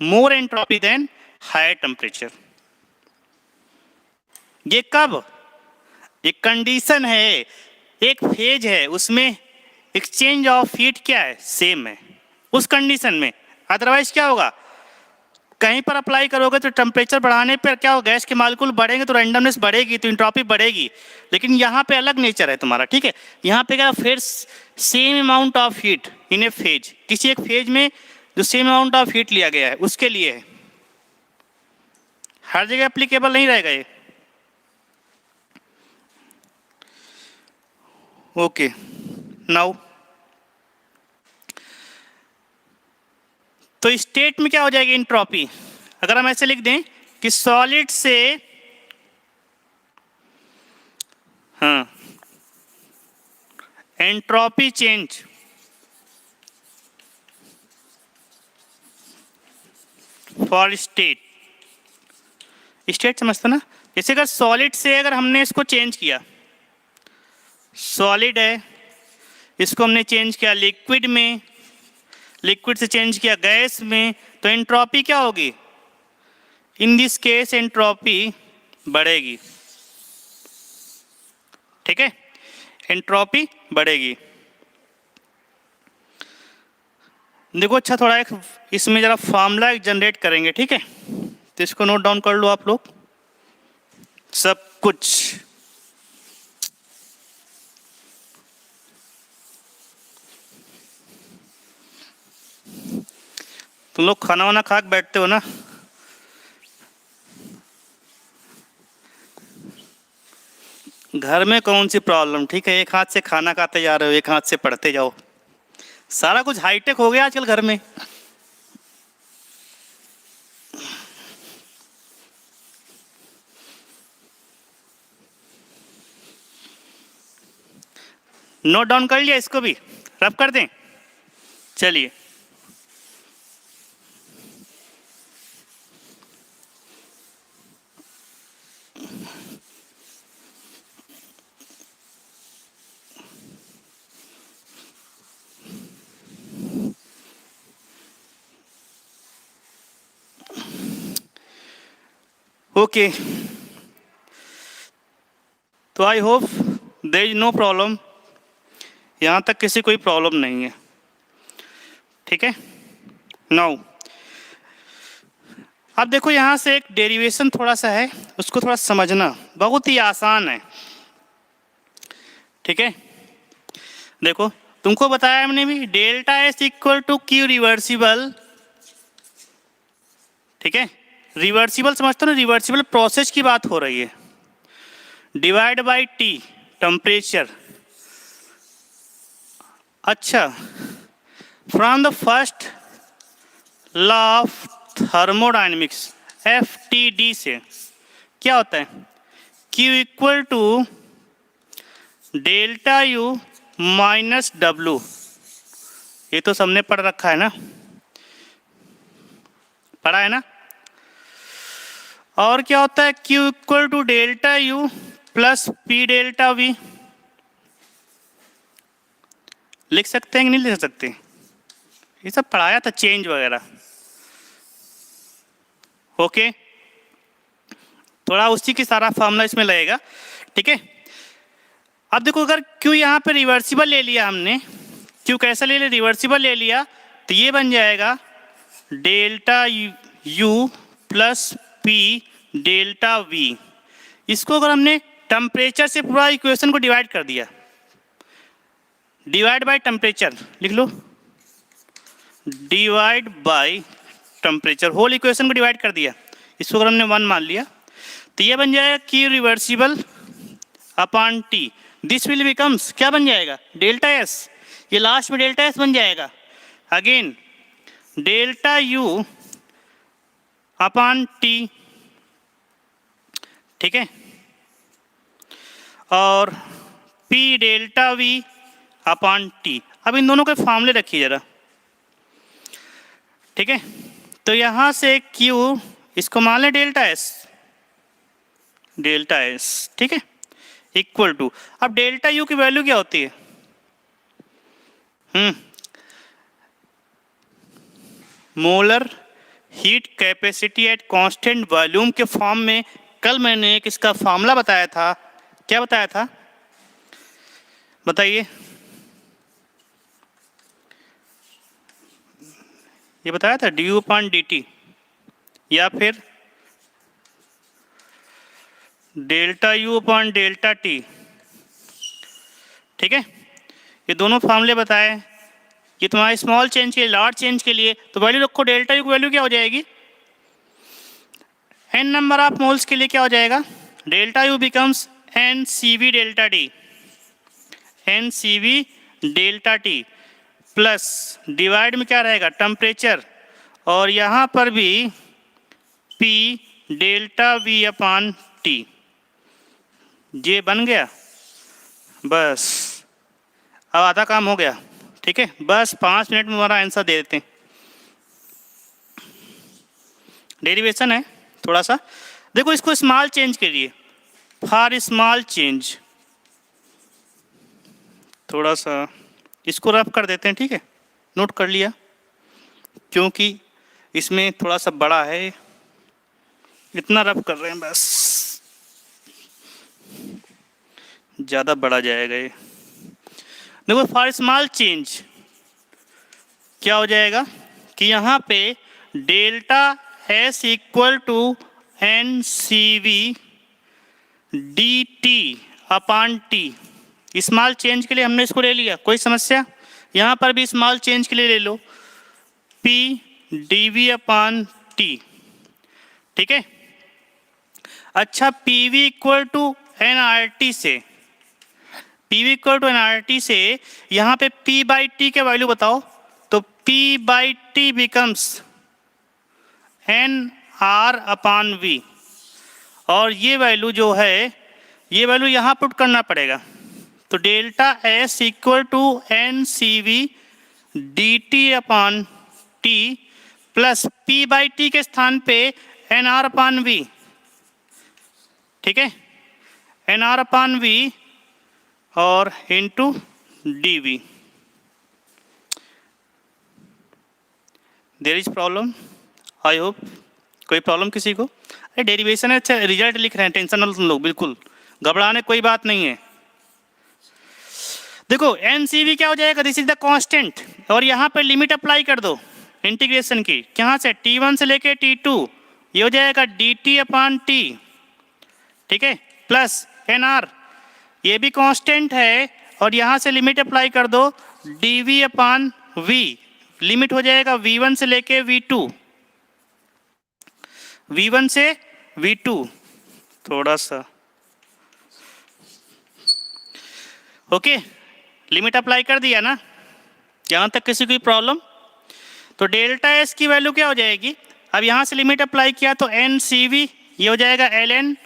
more entropy than higher temperature. ये कब, एक कंडीशन है, एक फेज है, उसमें एक्सचेंज ऑफ हीट क्या है, सेम है, उस कंडीशन में। अदरवाइज क्या होगा, कहीं पर अप्लाई करोगे तो टेम्परेचर बढ़ाने पर क्या हो, गैस के मालिक्यूल बढ़ेंगे तो रैंडमनेस बढ़ेगी, तो एंट्रोपी बढ़ेगी, लेकिन यहाँ पे अलग नेचर है तुम्हारा, ठीक है, यहाँ पे क्या, फिर same amount of heat in a phase, किसी एक फेज में जो सेम अमाउंट ऑफ हीट लिया गया है उसके लिए है, हर जगह एप्लीकेबल नहीं रहेगा ये। ओके, नाउ तो स्टेट में क्या हो जाएगी एंट्रोपी, अगर हम ऐसे लिख दें कि सॉलिड से, हाँ, entropy change for state, state समझते ना। जैसे अगर सॉलिड से अगर हमने इसको चेंज किया, सॉलिड है, इसको हमने चेंज किया लिक्विड में, लिक्विड से चेंज किया गैस में, तो एंट्रोपी क्या होगी? इन दिस केस एंट्रोपी बढ़ेगी। ठीक है, एंट्रोपी बढ़ेगी। देखो अच्छा, थोड़ा एक इसमें जरा फार्मूला एक जनरेट करेंगे, ठीक है, तो इसको नोट डाउन कर लो आप लोग सब कुछ। तुम लोग खाना वाना खा के बैठते हो ना? घर में कौन सी प्रॉब्लम, ठीक है, एक हाथ से खाना खाते जा रहे हो, एक हाथ से पढ़ते जाओ। सारा कुछ हाईटेक हो गया आजकल घर में। नोट डाउन कर लिया, इसको भी रब कर दें। चलिए, ओके, तो I hope there is no problem, यहाँ तक किसी कोई प्रॉब्लम नहीं है, ठीक है। नाउ अब देखो, यहाँ से एक डेरिवेशन थोड़ा सा है, उसको थोड़ा समझना, बहुत ही आसान है, ठीक है। देखो, तुमको बताया हमने भी, delta S equal to Q reversible, ठीक है। रिवर्सिबल समझते हो ना, रिवर्सिबल प्रोसेस की बात हो रही है, डिवाइड बाई टी टेम्परेचर। अच्छा, from the first law of thermodynamics FTD से क्या होता है? Q equal to delta U minus W, ये तो सबने पढ़ रखा है ना, पढ़ा है ना। और क्या होता है? Q equal to delta U plus P delta V। लिख सकते हैं कि नहीं लिख सकते? ये सब पढ़ाया था, चेंज वगैरह। ओके, थोड़ा उसी की सारा फॉर्मूला इसमें लगेगा, ठीक है। अब देखो, अगर Q यहाँ पे रिवर्सिबल ले लिया हमने, Q कैसा ले लिया? रिवर्सिबल ले लिया, तो ये बन जाएगा delta U plus P delta V। इसको अगर हमने टेम्परेचर से पूरा इक्वेशन को डिवाइड कर दिया, डिवाइड बाय टेम्परेचर लिख लो, divide by temperature, whole equation को डिवाइड कर दिया, इसको अगर हमने 1 मान लिया, तो ये बन जाएगा Q reversible upon T। This will becomes, क्या बन जाएगा? डेल्टा S, ये लास्ट में डेल्टा S बन जाएगा। Again delta U upon T, ठीक है, और P delta V upon T। अब इन दोनों के फॉर्मूले रखिए जरा, ठीक है। तो यहाँ से Q, इसको मान लें डेल्टा S, डेल्टा S, ठीक है, इक्वल टू, अब डेल्टा U की वैल्यू क्या होती है? Molar heat capacity at constant volume के फॉर्म में कल मैंने एक इसका फॉर्मूला बताया था, क्या बताया था बताइए? ये बताया था du अपॉन dt, या फिर delta U upon delta T, ठीक है। ये दोनों फॉर्मूले बताए, ये तुम्हारा स्मॉल चेंज के लिए, लार्ज चेंज के लिए, तो वैल्यू रखो, डेल्टा U की वैल्यू क्या हो जाएगी? n नंबर ऑफ मोल्स के लिए क्या हो जाएगा? Delta U becomes NCV delta T, NCV delta T plus divide में क्या रहेगा? टेम्परेचर, और यहाँ पर भी P delta V upon T। ये बन गया, बस अब आधा काम हो गया, ठीक है। बस 5 मिनट में हमारा आंसर दे देते हैं। डेरिवेशन है थोड़ा सा, देखो इसको स्मॉल चेंज करिए, फॉर स्मॉल चेंज, थोड़ा सा इसको रफ कर देते हैं, ठीक है, नोट कर लिया, क्योंकि इसमें थोड़ा सा बड़ा है, इतना रफ कर रहे हैं बस, ज़्यादा बड़ा जाएगा ये। देखो फॉर स्मॉल चेंज क्या हो जाएगा कि यहाँ पे delta S equal to N C V D T upon T, small change के लिए हमने इसको ले लिया, कोई समस्या, यहाँ पर भी स्मॉल चेंज के लिए ले लो, P D V upon T, ठीक है। अच्छा P V equal to N R T से, P V equal to N R T से यहाँ पे पी बाई टी के वैल्यू बताओ, तो P by T becomes N R upon V, और ये वैल्यू जो है, ये वैल्यू यहाँ पुट करना पड़ेगा, तो delta S equal to N C V D T upon T plus P by T के स्थान पे एन आर अपान वी, ठीक है, एन आर अपान वी और into D V. There is problem, I hope, कोई problem किसी को? अरे डेरिवेशन है, अच्छा रिजल्ट लिख रहे हैं, टेंशन ना तुम लोग, बिल्कुल घबराने कोई बात नहीं है। देखो एन सी वी क्या हो जाएगा, दिस इज द कांस्टेंट, और यहाँ पे लिमिट अप्लाई कर दो इंटीग्रेशन की, कहाँ से, T1 से लेके T2, ये हो जाएगा डी टी अपान टी, ठीक है, प्लस एन आर, ये भी कांस्टेंट है, और यहाँ से लिमिट अप्लाई कर दो D V upon V, limit हो जाएगा V1 से लेके V2, V1 से V2, थोड़ा सा ओके, लिमिट अप्लाई कर दिया ना, यहाँ तक किसी कोई प्रॉब्लम? तो डेल्टा एस की वैल्यू क्या हो जाएगी, अब यहाँ से लिमिट अप्लाई किया तो एन सी वी, ये हो जाएगा L N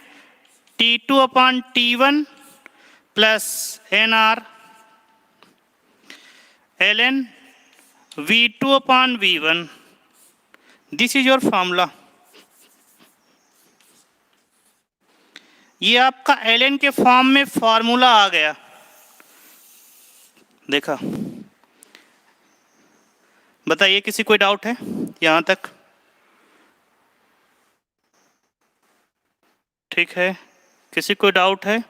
T2 upon T1 plus N R L N V2 upon V1, this is your formula. ये आपका एल एन के फॉर्म में फॉर्मूला आ गया, देखा, बताइए किसी कोई डाउट है यहाँ तक? ठीक है, किसी को डाउट है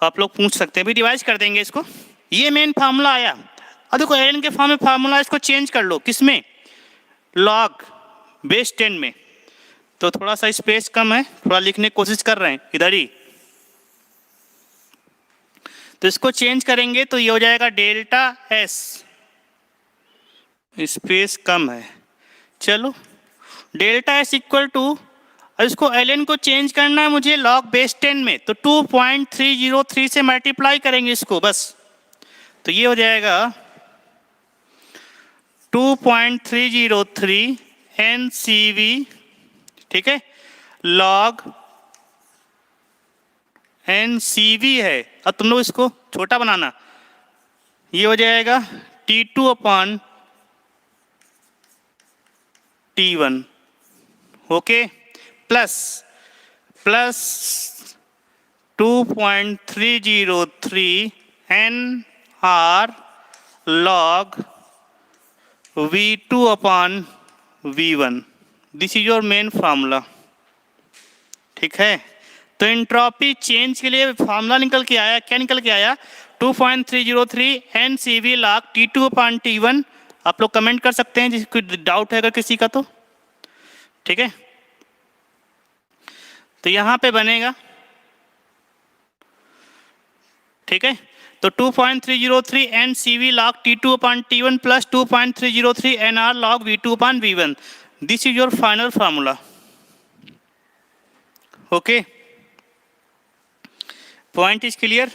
आप लोग पूछ सकते हैं, भी रिवाइज कर देंगे इसको। ये मेन फार्मूला आया, अब देखो एल एन के फॉर्म में फार्मूला, इसको चेंज कर लो, किसमें, लॉग बेस 10 में, तो थोड़ा सा स्पेस कम है, थोड़ा लिखने की कोशिश कर रहे हैं इधर ही, तो इसको चेंज करेंगे तो ये हो जाएगा डेल्टा एस, स्पेस कम है, चलो डेल्टा एस इक्वल टू, इसको एल एन को चेंज करना है मुझे लॉग बेस 10 में, तो 2.303 से मल्टीप्लाई करेंगे इसको बस, तो ये हो जाएगा 2.303 एन सी वी, ठीक है, लॉग एन सी वी है, अब तुम लोग इसको छोटा बनाना, ये हो जाएगा T2 upon T1, okay, plus 2.303 N R log V2 upon V1, this is your main formula, ठीक है। तो एंट्रोपी चेंज के लिए फार्मूला निकल के आया, क्या निकल के आया, 2.303 N C V log T2 upon T1, आप लोग कमेंट कर सकते हैं जिसको डाउट है अगर किसी का तो, ठीक है। तो यहाँ पे बनेगा, ठीक है, तो 2.303 N C V log T2 upon T1 plus 2.303 N R log V2 upon V1, this is your final formula, okay, point is clear?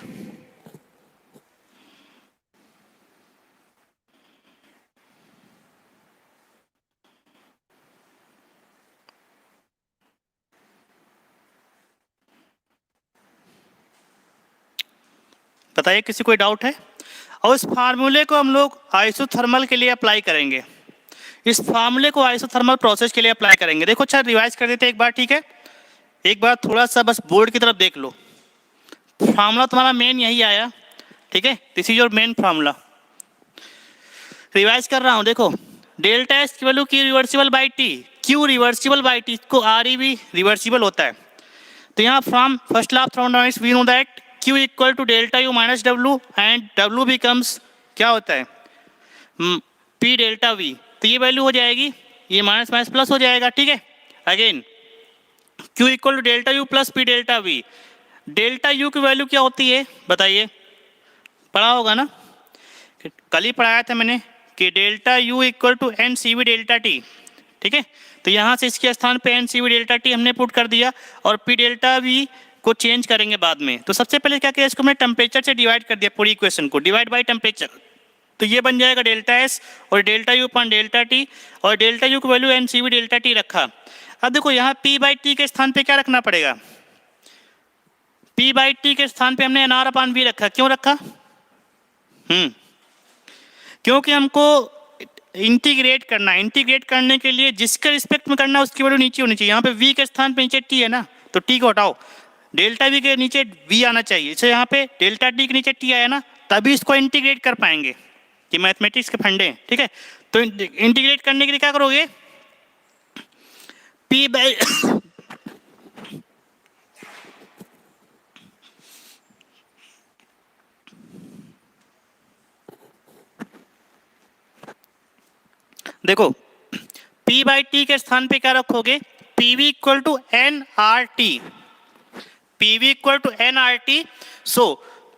बताइए किसी कोई डाउट है? और इस फार्मूले को हम लोग आइसोथर्मल के लिए अप्लाई करेंगे, इस फार्मूले को आइसोथर्मल प्रोसेस के लिए अप्लाई करेंगे। देखो अच्छा रिवाइज कर देते हैं एक बार, ठीक है, एक बार थोड़ा सा बस बोर्ड की तरफ देख लो। फार्मूला तुम्हारा मेन यही आया, ठीक है, this is your main formula. Revise कर रहा हूँ, देखो डेल्टा एस की value Q reversible by T, Q reversible by T को आर ई भी रिवर्सिबल होता है। तो यहाँ from first law of thermodynamics we know that Q equal to delta U minus W and W becomes क्या होता है पी डेल्टा वी। तो ये वैल्यू हो जाएगी, ये माइनस माइनस प्लस हो जाएगा, ठीक है। Again Q equal to delta U plus P delta V. Delta U की वैल्यू क्या होती है बताइए, पढ़ा होगा ना, कल ही पढ़ाया था मैंने कि delta U equal to N C V delta T, ठीक है। तो यहाँ से इसके स्थान पे N C V delta T हमने पुट कर दिया और पी डेल्टा वी को चेंज करेंगे बाद में। तो सबसे पहले क्या किया, इसको हमने टेम्परेचर से डिवाइड कर दिया, पूरी इक्वेशन को डिवाइड बाई टेम्परेचर। तो ये बन जाएगा डेल्टा एस और delta U upon delta T, और डेल्टा यू की value N C V delta T रखा। अब देखो यहाँ पी बाई टी के स्थान पे क्या रखना पड़ेगा, पी बाई टी के स्थान पे हमने एन आर अपॉन वी रखा। क्यों रखा, क्योंकि हमको इंटीग्रेट करना है। इंटीग्रेट करने के लिए जिसके रिस्पेक्ट में करना है उसकी वैल्यू नीचे होनी चाहिए। यहाँ पे वी के स्थान पे नीचे टी है ना, तो टी को हटाओ, डेल्टा वी के नीचे वी आना चाहिए। इसे यहाँ पे डेल्टा टी के नीचे टी आया ना, तभी इसको इंटीग्रेट कर पाएंगे, कि मैथमेटिक्स के फंडे हैं, ठीक है। तो इंटीग्रेट करने के लिए क्या करोगे, पी बाई देखो P बाई टी के स्थान पे क्या रखोगे, P V equal to N R T, P V equal to N R T. So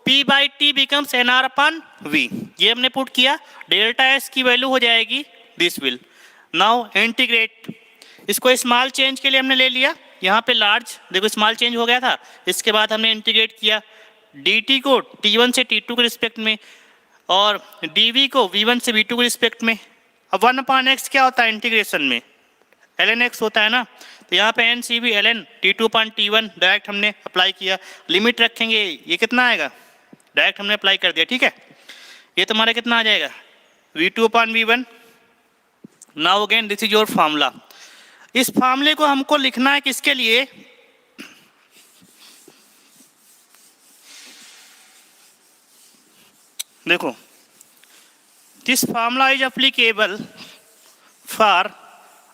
P by T becomes N R upon V, ये हमने पुट किया। डेल्टा एस की वैल्यू हो जाएगी दिस विल। नाउ इंटीग्रेट, इसको small change के लिए हमने ले लिया, यहाँ पे लार्ज देखो स्मॉल चेंज हो गया था। इसके बाद हमने इंटीग्रेट किया डी टी को T1 से T2 के रिस्पेक्ट में और डी वी को V1 से V2 के रिस्पेक्ट में। अब 1 अपॉन एक्स क्या होता है इंटीग्रेशन में, ln x होता है ना। तो यहाँ पे N C V L N T two upon T1 direct हमने अप्लाई किया। लिमिट रखेंगे, ये कितना आएगा, डायरेक्ट हमने अप्लाई कर दिया, ठीक है। ये तुम्हारा कितना आ जाएगा, V2 upon V1। Now again this is your formula. इस फार्मूले को हमको लिखना है किसके लिए, देखो this formula is applicable for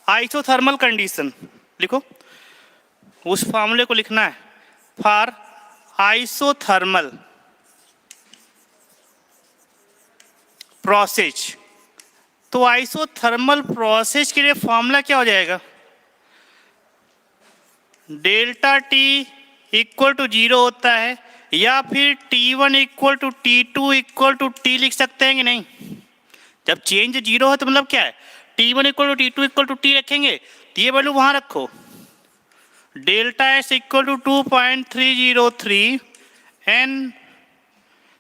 isothermal condition. लिखो उस फार्मूले को लिखना है फॉर आइसोथर्मल प्रोसेस। तो आइसोथर्मल प्रोसेस के लिए फार्मूला क्या हो जाएगा, डेल्टा टी इक्वल टू 0 होता है, या फिर T1 equal to T2 equal to T लिख सकते हैं कि नहीं। जब चेंज 0 है तो मतलब क्या है, T1 equal to T2 equal to T रखेंगे, तो ये वैल्यू वहां रखो, delta S equal to 2.303 N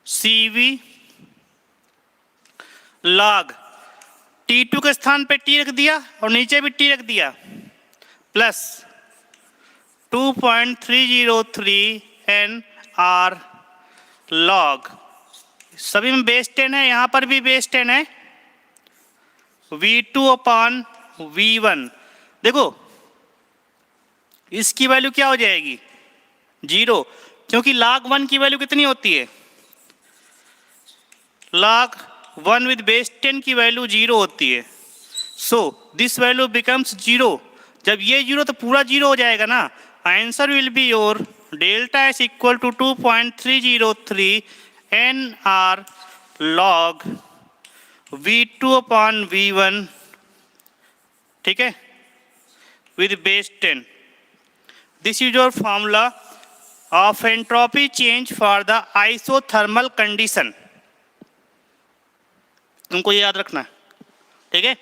C V log T2 के स्थान पे T रख दिया और नीचे भी T रख दिया, प्लस 2.303 एन आर लॉग, सभी में बेस 10 है, यहाँ पर भी बेस 10 है, V2 अपॉन V1। देखो इसकी वैल्यू क्या हो जाएगी 0, क्योंकि log 1 की वैल्यू कितनी होती है, log 1 विद बेस 10 की वैल्यू 0 होती है। So this value becomes 0। जब ये 0 तो पूरा 0 हो जाएगा ना। Answer will be your delta S equal to 2.303 N R log V2 upon V1, ठीक है, with base 10। This is your formula of entropy change for the isothermal condition. तुमको ये याद रखना है, ठीक है,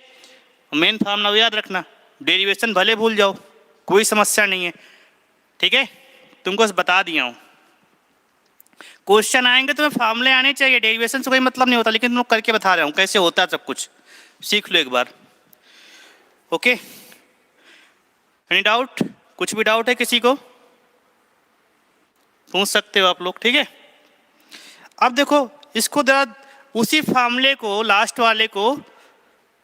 मेन फार्मूला याद रखना, डेरिवेशन भले भूल जाओ कोई समस्या नहीं है, ठीक है, तुमको बता दिया हूँ। क्वेश्चन आएंगे तुम्हें फार्मूले आने चाहिए, डेरिवेशन से कोई मतलब नहीं होता, लेकिन तुम करके बता रहा हूँ कैसे होता है, सब कुछ सीख लो एक बार। ओके, एनी डाउट, कुछ भी डाउट है किसी को पूछ सकते हो आप लोग, ठीक है। अब देखो इसको जरा उसी फार्मूले को लास्ट वाले को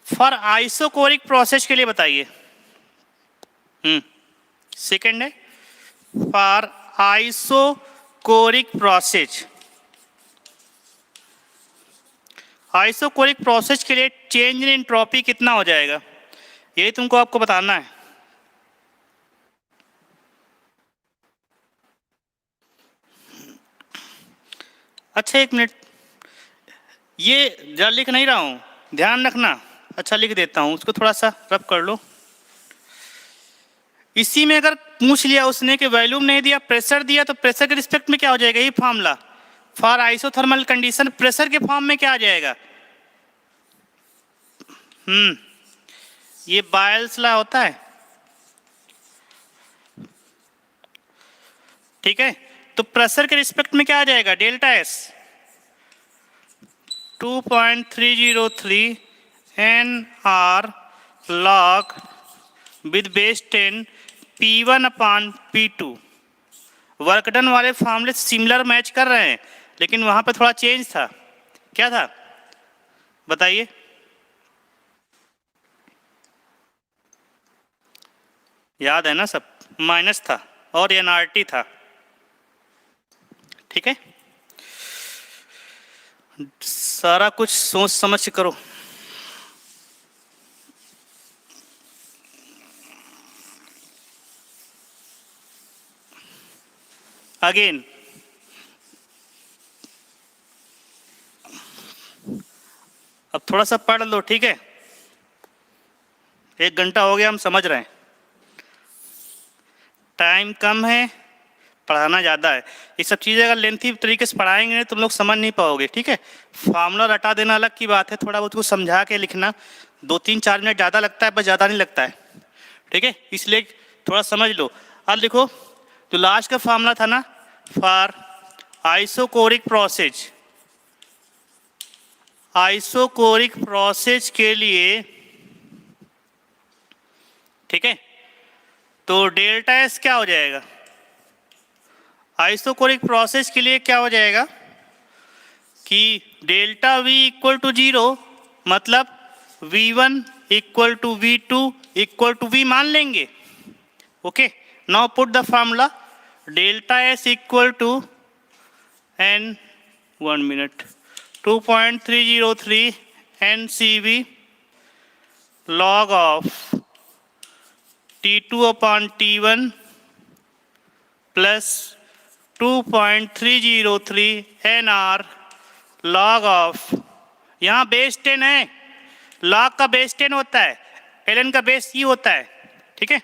फॉर आइसोकोरिक प्रोसेस के लिए बताइए। सेकंड है for isochoric process. Isochoric process के लिए चेंज इन एंट्रोपी कितना हो जाएगा, यही तुमको आपको बताना है। अच्छा एक मिनट, ये जरा लिख नहीं रहा हूँ, ध्यान रखना। अच्छा लिख देता हूँ, उसको थोड़ा सा रब कर लो। इसी में अगर पूछ लिया उसने कि वॉल्यूम नहीं दिया, प्रेशर दिया, तो प्रेशर के रिस्पेक्ट में क्या हो जाएगा, ये formula for isothermal condition pressure के फॉर्म में क्या आ जाएगा। ये बायल्स लॉ होता है, ठीक है। तो प्रेशर के रिस्पेक्ट में क्या आ जाएगा, delta S 2.303 NR log with base 10 P1/P2। Work done वाले फॉर्मूले सिमिलर मैच कर रहे हैं, लेकिन वहां पे थोड़ा चेंज था। क्या था बताइए। याद है ना सब, माइनस था और एनआरटी था, ठीक है। सारा कुछ सोच समझ के करो। अगेन अब थोड़ा सा पढ़ लो, ठीक है। 1 घंटा हो गया, हम समझ रहे हैं, टाइम कम है, पढ़ाना ज़्यादा है। ये सब चीज़ें अगर लेंथी तरीके से पढ़ाएंगे नहीं तुम लोग समझ नहीं पाओगे, ठीक है। फार्मूला रटा देना अलग की बात है, थोड़ा बहुत को समझा के लिखना 2-3-4 मिनट ज़्यादा लगता है, पर ज़्यादा नहीं लगता है, ठीक है। इसलिए थोड़ा समझ लो। अब लिखो, तो लास्ट का फार्मूला था ना for isochoric process. Isochoric process के लिए, ठीक है, तो डेल्टा एस क्या हो जाएगा, आइसोकोरिक प्रोसेस के लिए क्या हो जाएगा कि डेल्टा V इक्वल टू 0, मतलब V1 equal to V2 equal to V मान लेंगे। Okay, now put the formula delta S equal to N 1 minute 2.303 NCV log of T2/T1 plus 2.303 NR log of, यहाँ बेस 10 है, log का base 10 होता है, ln का base ई होता है, ठीक है।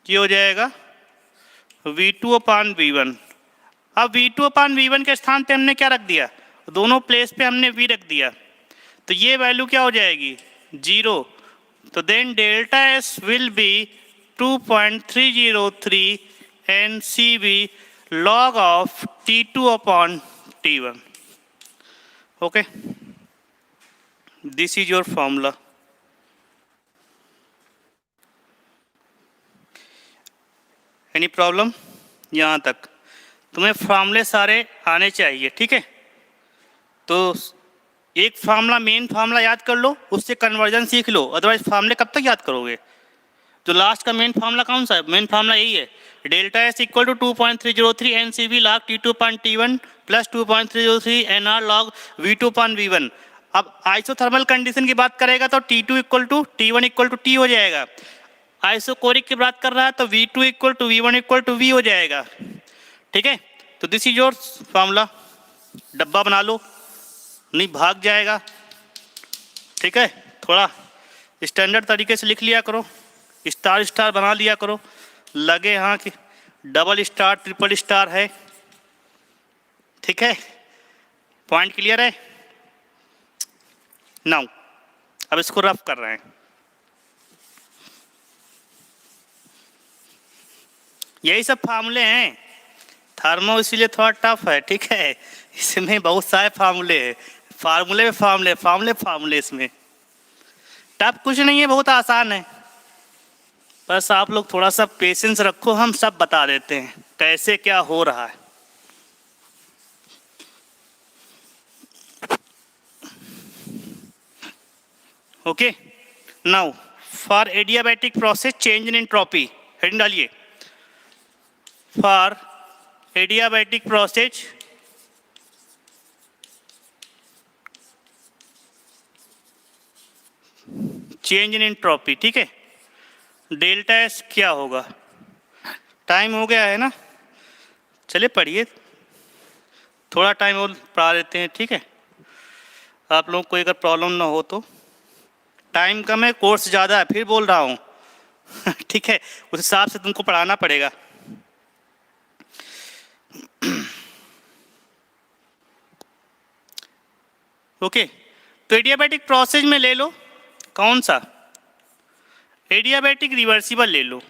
ये हो जाएगा V2/V1। अब V2/V1 के स्थान पे हमने क्या रख दिया, दोनों प्लेस पे हमने V रख दिया, तो ये वैल्यू क्या हो जाएगी 0। तो then delta S will be 2.303 NCV log of T2/T1। okay, this is your formula। Any problem, यहाँ तक तुम्हें फार्मूले सारे आने चाहिए, ठीक है। तो एक फार्मूला, मेन फार्मूला याद कर लो, उससे कन्वर्जन सीख लो, अदरवाइज फार्मूले कब तक याद करोगे। तो लास्ट का मेन फार्मूला कौन सा है, मेन फार्मूला यही है, delta S equal to 2.303 NCV log T2/T1 plus 2.303 NR log V2/V1। अब आइसोथर्मल कंडीशन की बात करेगा तो T2 equal to T1 equal to T हो जाएगा। आइसोकोरिक की बात कर रहा है तो V2 equal to V1 equal to V हो जाएगा, ठीक है। तो दिस इज योर फार्मूला, डब्बा बना लो, नहीं भाग जाएगा, ठीक है। थोड़ा स्टैंडर्ड तरीके से लिख लिया करो, स्टार स्टार बना लिया करो, लगे हाँ कि डबल स्टार ट्रिपल स्टार है, ठीक है। पॉइंट क्लियर है। नाउ अब इसको रफ कर रहे हैं, यही सब फार्मूले हैं। थर्मो इसीलिए थोड़ा टफ है, ठीक है, इसमें बहुत सारे फार्मूले हैं, फार्मूले में फार्मूले फार्मूले फार्मूले, इसमें टफ कुछ नहीं है, बहुत आसान है। बस आप लोग थोड़ा सा पेशेंस रखो, हम सब बता देते हैं कैसे क्या हो रहा है। Okay, now for adiabatic process change in entropy, heading डालिए, for adiabatic process change in entropy, ठीक है। डेल्टा एस क्या होगा, टाइम हो गया है ना, चलिए पढ़िए, थोड़ा टाइम और पढ़ा देते हैं, ठीक है। आप लोगों को अगर प्रॉब्लम ना हो तो, टाइम कम है, कोर्स ज़्यादा है, फिर बोल रहा हूँ ठीक है, उस हिसाब से तुमको पढ़ाना पड़ेगा। ओके, तो एडियाबैटिक प्रोसेस में ले लो, कौन सा, एडियाबैटिक रिवर्सिबल ले लो।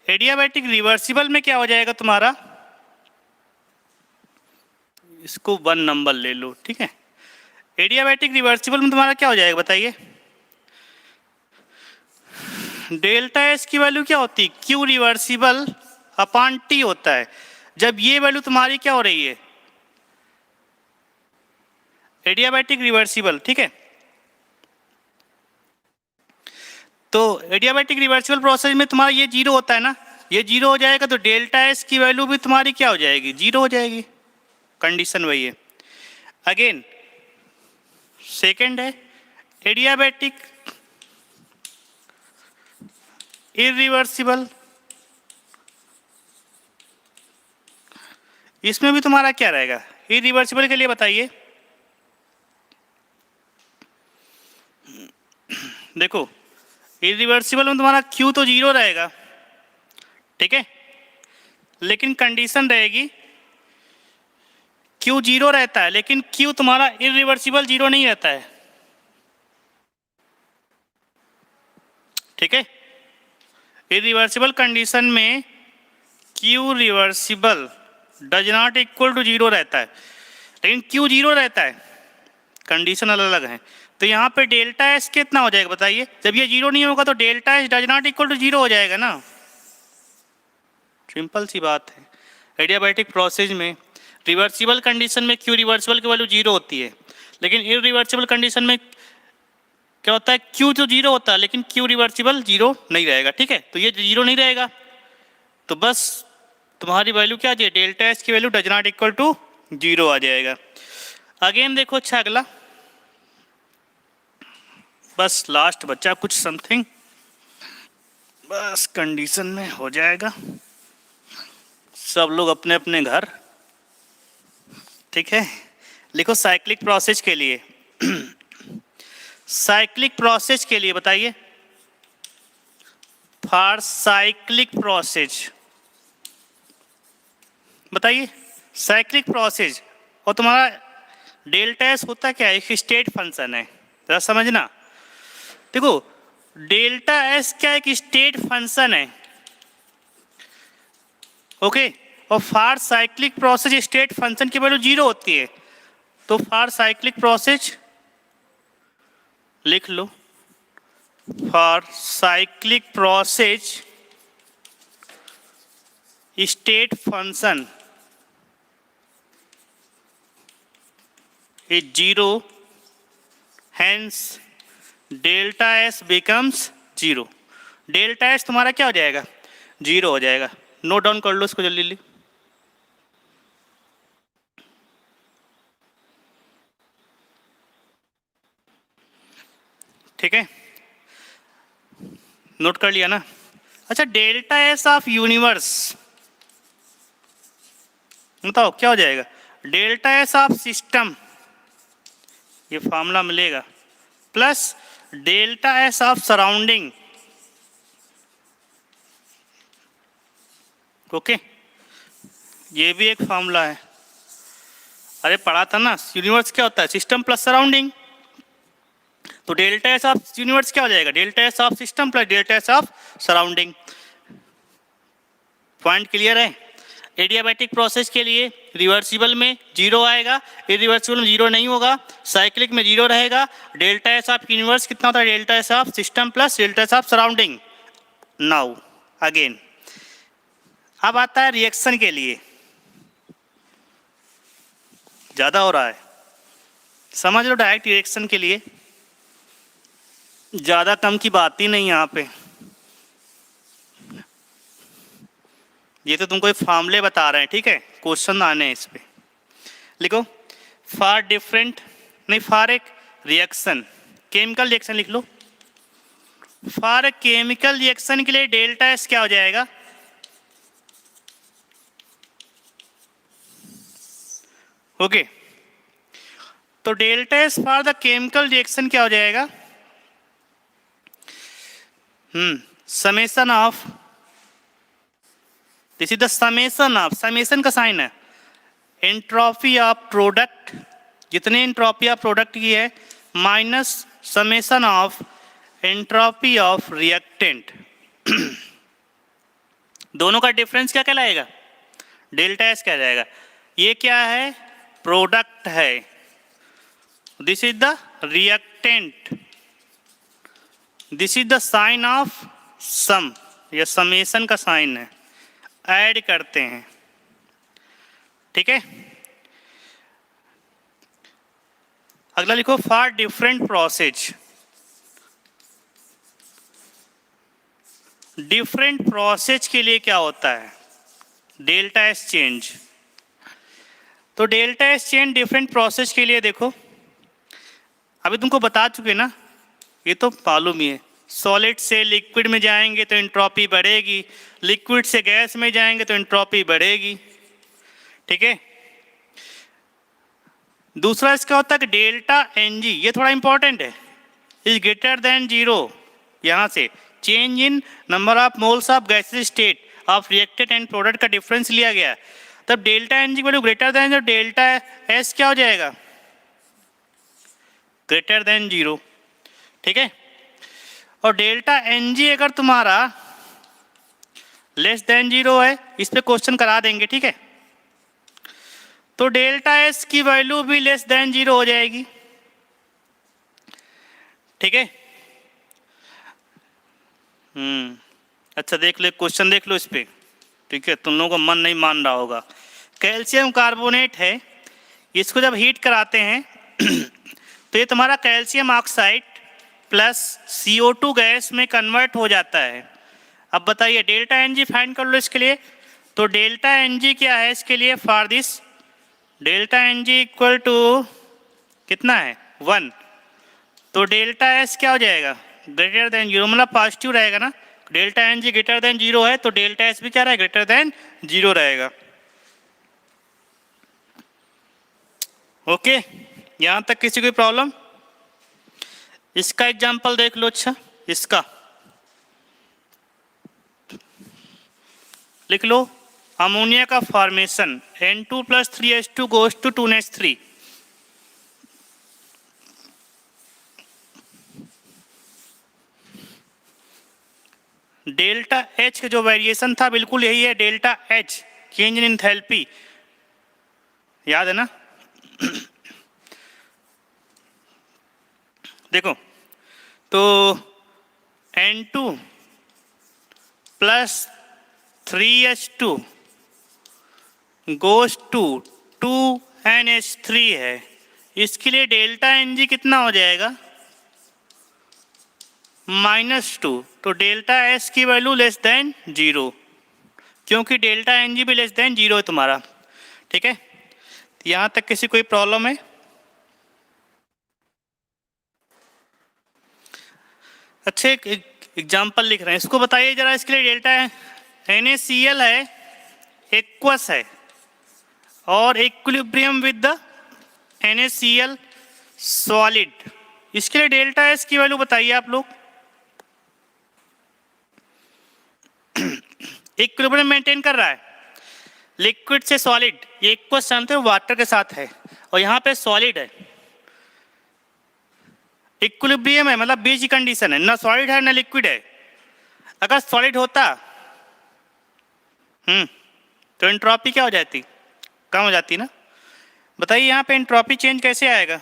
एडियाबैटिक रिवर्सिबल में क्या हो जाएगा तुम्हारा, इसको 1 नंबर ले लो, ठीक है। एडियाबैटिक रिवर्सिबल में तुम्हारा क्या हो जाएगा बताइए, डेल्टा एस की वैल्यू क्या होती है, क्यू रिवर्सिबल अपॉन टी होता है। जब ये वैल्यू तुम्हारी क्या हो रही है, एडियाबैटिक रिवर्सिबल, ठीक है। तो एडियाबैटिक रिवर्सिबल प्रोसेस में तुम्हारा ये जीरो होता है ना, ये जीरो हो जाएगा, तो डेल्टा एस की वैल्यू भी तुम्हारी क्या हो जाएगी, जीरो हो जाएगी, कंडीशन वही है। अगेन सेकेंड है एडियाबैटिक इरिवर्सिबल, इसमें भी तुम्हारा क्या रहेगा, इरिवर्सिबल के लिए बताइए, देखो इरिवर्सिबल में तुम्हारा क्यू तो जीरो रहेगा, ठीक है, लेकिन कंडीशन रहेगी क्यू जीरो रहता है, लेकिन क्यू तुम्हारा इरिवर्सिबल जीरो नहीं रहता है, ठीक है। इरिवर्सिबल कंडीशन में Q reversible does not equal to zero रहता है, लेकिन क्यू जीरो रहता है, कंडीशन अलग अलग है। तो यहाँ पे डेल्टा एस कितना हो जाएगा बताइए, जब ये जीरो नहीं होगा तो delta S does not equal to zero हो जाएगा ना, सिंपल सी बात है। एडियाबैटिक प्रोसेस में रिवर्सिबल कंडीशन में क्यू रिवर्सिबल की वैल्यू जीरो होती है, लेकिन इरिवर्सिबल कंडीशन में क्या होता है, क्यू तो जीरो होता है लेकिन क्यू रिवर्सिबल जीरो नहीं रहेगा, ठीक है। तो ये जीरो नहीं रहेगा, तो बस तुम्हारी वैल्यू क्या आ जाए, डेल्टा एस की value does not equal to zero आ जाएगा। अगेन देखो, अच्छा अगला, बस लास्ट बच्चा कुछ समथिंग, बस कंडीशन में हो जाएगा, सब लोग अपने अपने घर, ठीक है। लिखो साइक्लिक प्रोसेस के लिए साइक्लिक प्रोसेस के लिए बताइए, फॉर साइक्लिक प्रोसेस बताइए, साइक्लिक प्रोसेस, और तुम्हारा डेल्टा एस होता क्या है, एक स्टेट फंक्शन है, जरा समझना। देखो डेल्टा एस क्या एक स्टेट फंक्शन है, ओके, और for cyclic process state function की वैल्यू जीरो होती है, तो फॉर साइक्लिक प्रोसेस लिख लो, for cyclic process state function is zero, hence delta S becomes zero, delta S तुम्हारा क्या हो जाएगा, जीरो हो जाएगा। नोट डाउन कर लो इसको जल्दी जल्दी, ठीक है, नोट कर लिया ना। अच्छा, डेल्टा एस ऑफ यूनिवर्स बताओ क्या हो जाएगा, डेल्टा एस ऑफ सिस्टम, ये फॉर्मूला मिलेगा, plus delta S of surrounding, okay, ये भी एक फॉर्मूला है, अरे पढ़ा था ना, यूनिवर्स क्या होता है, सिस्टम प्लस सराउंडिंग, तो डेल्टा एस ऑफ यूनिवर्स क्या हो जाएगा, delta S of system plus delta S of surrounding. Point clear है। एडियाबैटिक प्रोसेस के लिए रिवर्सिबल में जीरो आएगा, इरिवर्सिबल में जीरो नहीं होगा, साइक्लिक में जीरो रहेगा। डेल्टा एस ऑफ यूनिवर्स कितना होता है, delta S of system plus delta S of surrounding. Now again अब आता है रिएक्शन के लिए, ज़्यादा हो रहा है, समझ लो डायरेक्ट रिएक्शन के लिए ज़्यादा कम की बात ही नहीं यहाँ पे। ये तो तुमको फॉर्मूले बता रहे हैं, ठीक है, क्वेश्चन आने हैं इस पे। लिखो फॉर डिफरेंट, नहीं फॉर एक रिएक्शन, केमिकल रिएक्शन लिख लो। फॉर केमिकल रिएक्शन के लिए डेल्टा एस क्या हो जाएगा, ओके। तो delta S for the chemical reaction क्या हो जाएगा, summation of, this is the summation of, summation का साइन है, एंट्रोपी ऑफ प्रोडक्ट, जितने एंट्रोपी ऑफ प्रोडक्ट की है, minus summation of entropy of reactant. दोनों का डिफरेंस क्या कहलाएगा, डेल्टा एस क्या जाएगा। ये क्या है, प्रोडक्ट है, this is the reactant, this is the sign of sum, यह समेशन का साइन है, ऐड करते हैं, ठीक है। अगला लिखो for different process, different process के लिए क्या होता है, डेल्टा एस चेंज। तो delta S change different process के लिए देखो, अभी तुमको बता चुके ना, ये तो मालूम ही है, सॉलिड से लिक्विड में जाएंगे तो एंट्रोपी बढ़ेगी, लिक्विड से गैस में जाएंगे तो एंट्रोपी बढ़ेगी, ठीक है। दूसरा इसका होता है कि डेल्टा एन जी, ये थोड़ा इंपॉर्टेंट है, इज ग्रेटर देन जीरो, यहाँ से change in number of moles of gases state of reacted and product का डिफरेंस लिया गया, तब delta N G value greater than, जो डेल्टा एस क्या हो जाएगा, ग्रेटर देन जीरो, ठीक है। और डेल्टा एन जी अगर तुम्हारा लेस देन जीरो है, इस पे क्वेश्चन करा देंगे, ठीक है, तो डेल्टा एस की वैल्यू भी लेस देन जीरो हो जाएगी, ठीक है। अच्छा देख लो, क्वेश्चन देख लो इस पे, ठीक है, तुम लोगों का मन नहीं मान रहा होगा। कैल्शियम कार्बोनेट है, इसको जब हीट कराते हैं तो ये तुम्हारा calcium oxide plus CO2 gas में कन्वर्ट हो जाता है। अब बताइए डेल्टा एन जी फाइंड कर लो इसके लिए, तो डेल्टा एन जी क्या है इसके लिए, for this delta N G equal to कितना है 1, तो डेल्टा एस क्या हो जाएगा, ग्रेटर देन जीरो, मतलब पॉजिटिव रहेगा ना, delta N G greater than zero है तो डेल्टा एस भी क्या रहेगा, ग्रेटर देन जीरो रहेगा, ओके। यहां तक किसी कोई प्रॉब्लम, इसका एग्जांपल देख लो, अच्छा इसका लिख लो, अमोनिया का formation N2 + 3H2 goes to 2NH3, delta H का जो वेरिएशन था बिल्कुल यही है, delta H change in enthalpy, याद है ना। देखो तो N2 + 3H2 goes to 2NH3 है, इसके लिए डेल्टा एन जी कितना हो जाएगा, -2, तो डेल्टा एस की वैल्यू लेस देन जीरो, क्योंकि डेल्टा एन जी भी लेस देन जीरो है तुम्हारा, ठीक है। यहां तक किसी कोई प्रॉब्लम है, अच्छे एक एग्जाम्पल लिख रहे हैं, इसको बताइए जरा, इसके लिए डेल्टा NaCl है, एक्वस है और equilibrium with the NaCl solid, इसके लिए डेल्टा एस की वैल्यू बताइए आप लोग। इक्विलिब्रियम मेंटेन कर रहा है लिक्विड से सॉलिड, ये एक्वस जानते हो वाटर के साथ है, और यहाँ पे सॉलिड है, इक्विलिब्रियम है, मतलब बीच की कंडीशन है, ना सॉलिड है ना लिक्विड है। अगर सॉलिड होता तो एंट्रोपी क्या हो जाती, कम हो जाती ना। बताइए यहाँ पे एंट्रोपी चेंज कैसे आएगा,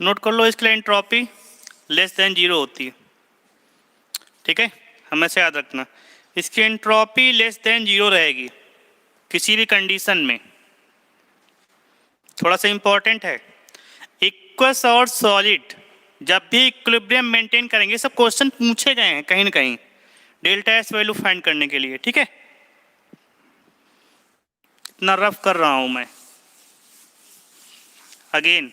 नोट कर लो, इसके लिए एंट्रोपी लेस देन 0 होती है, ठीक है, हमेशा याद रखना, इसकी एंट्रोपी लेस देन 0 रहेगी किसी भी कंडीशन में, थोड़ा सा इंपॉर्टेंट है। इक्वस और सॉलिड जब भी इक्विलिब्रियम मेंटेन करेंगे, सब क्वेश्चन पूछे गए हैं कहीं ना कहीं डेल्टा एस वैल्यू फाइंड करने के लिए, ठीक है, इतना रफ कर रहा हूं मैं। अगेन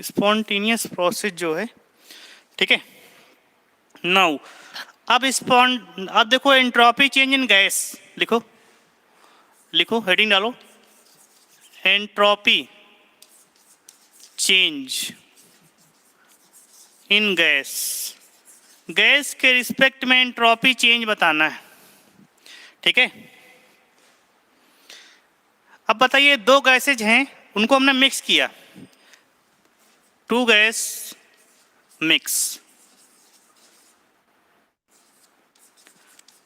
स्पॉन्टेनियस प्रोसेस जो है, ठीक है, नाउ अब देखो एंट्रोपी चेंज इन गैस, लिखो लिखो, हेडिंग डालो, entropy change in gas, gas के रिस्पेक्ट में एंट्रोपी चेंज बताना है, ठीक है। अब बताइए, दो गैसेज हैं, उनको हमने मिक्स किया, टू गैस मिक्स,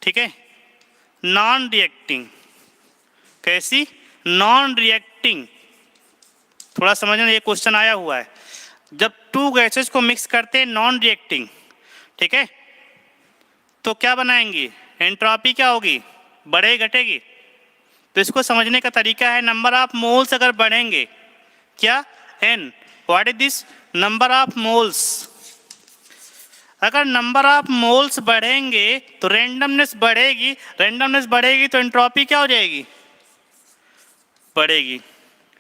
ठीक है, नॉन रिएक्टिंग, कैसी, नॉन रिएक्टिंग, थोड़ा समझना, ये क्वेश्चन आया हुआ है, जब टू गैसेज को मिक्स करते हैं नॉन रिएक्टिंग, ठीक है, तो क्या बनाएंगे, एंट्रोपी क्या होगी, बढ़े घटेगी। तो इसको समझने का तरीका है, नंबर ऑफ मोल्स अगर बढ़ेंगे, क्या, N, what is this, number of moles, अगर नंबर ऑफ मोल्स बढ़ेंगे तो रेंडमनेस बढ़ेगी, रेंडमनेस बढ़ेगी तो एंट्रोपी क्या हो जाएगी, बढ़ेगी,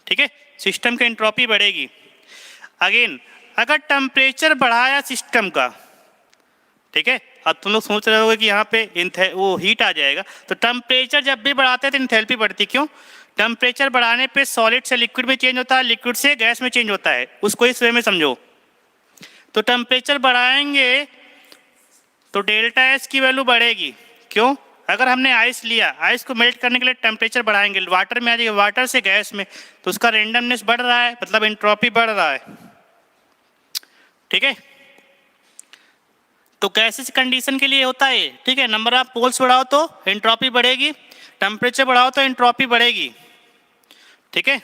ठीक है, सिस्टम की एंट्रोपी बढ़ेगी। अगेन अगर टेम्परेचर बढ़ाया सिस्टम का, ठीक है, अब तुम लोग सोच रहे होगे कि यहाँ पे वो हीट आ जाएगा, तो टेम्परेचर जब भी बढ़ाते हैं तो इंथैल्पी बढ़ती, क्यों, टेम्परेचर बढ़ाने पे सॉलिड से लिक्विड में चेंज होता है, लिक्विड से गैस में चेंज होता है, उसको इस वे में समझो। तो टेम्परेचर बढ़ाएंगे तो डेल्टा एस की वैल्यू बढ़ेगी, क्यों, अगर हमने आइस लिया, आइस को मेल्ट करने के लिए टेम्परेचर बढ़ाएंगे, वाटर में आ जाएगा, वाटर से गैस में, तो उसका रेंडमनेस बढ़ रहा है, मतलब एंट्रोपी बढ़ रहा है, ठीक है। तो गैसेस कंडीशन के लिए होता है, ठीक है, नंबर ऑफ पोल्स बढ़ाओ तो एंट्रोपी बढ़ेगी, टेम्परेचर बढ़ाओ तो एंट्रोपी बढ़ेगी, ठीक है।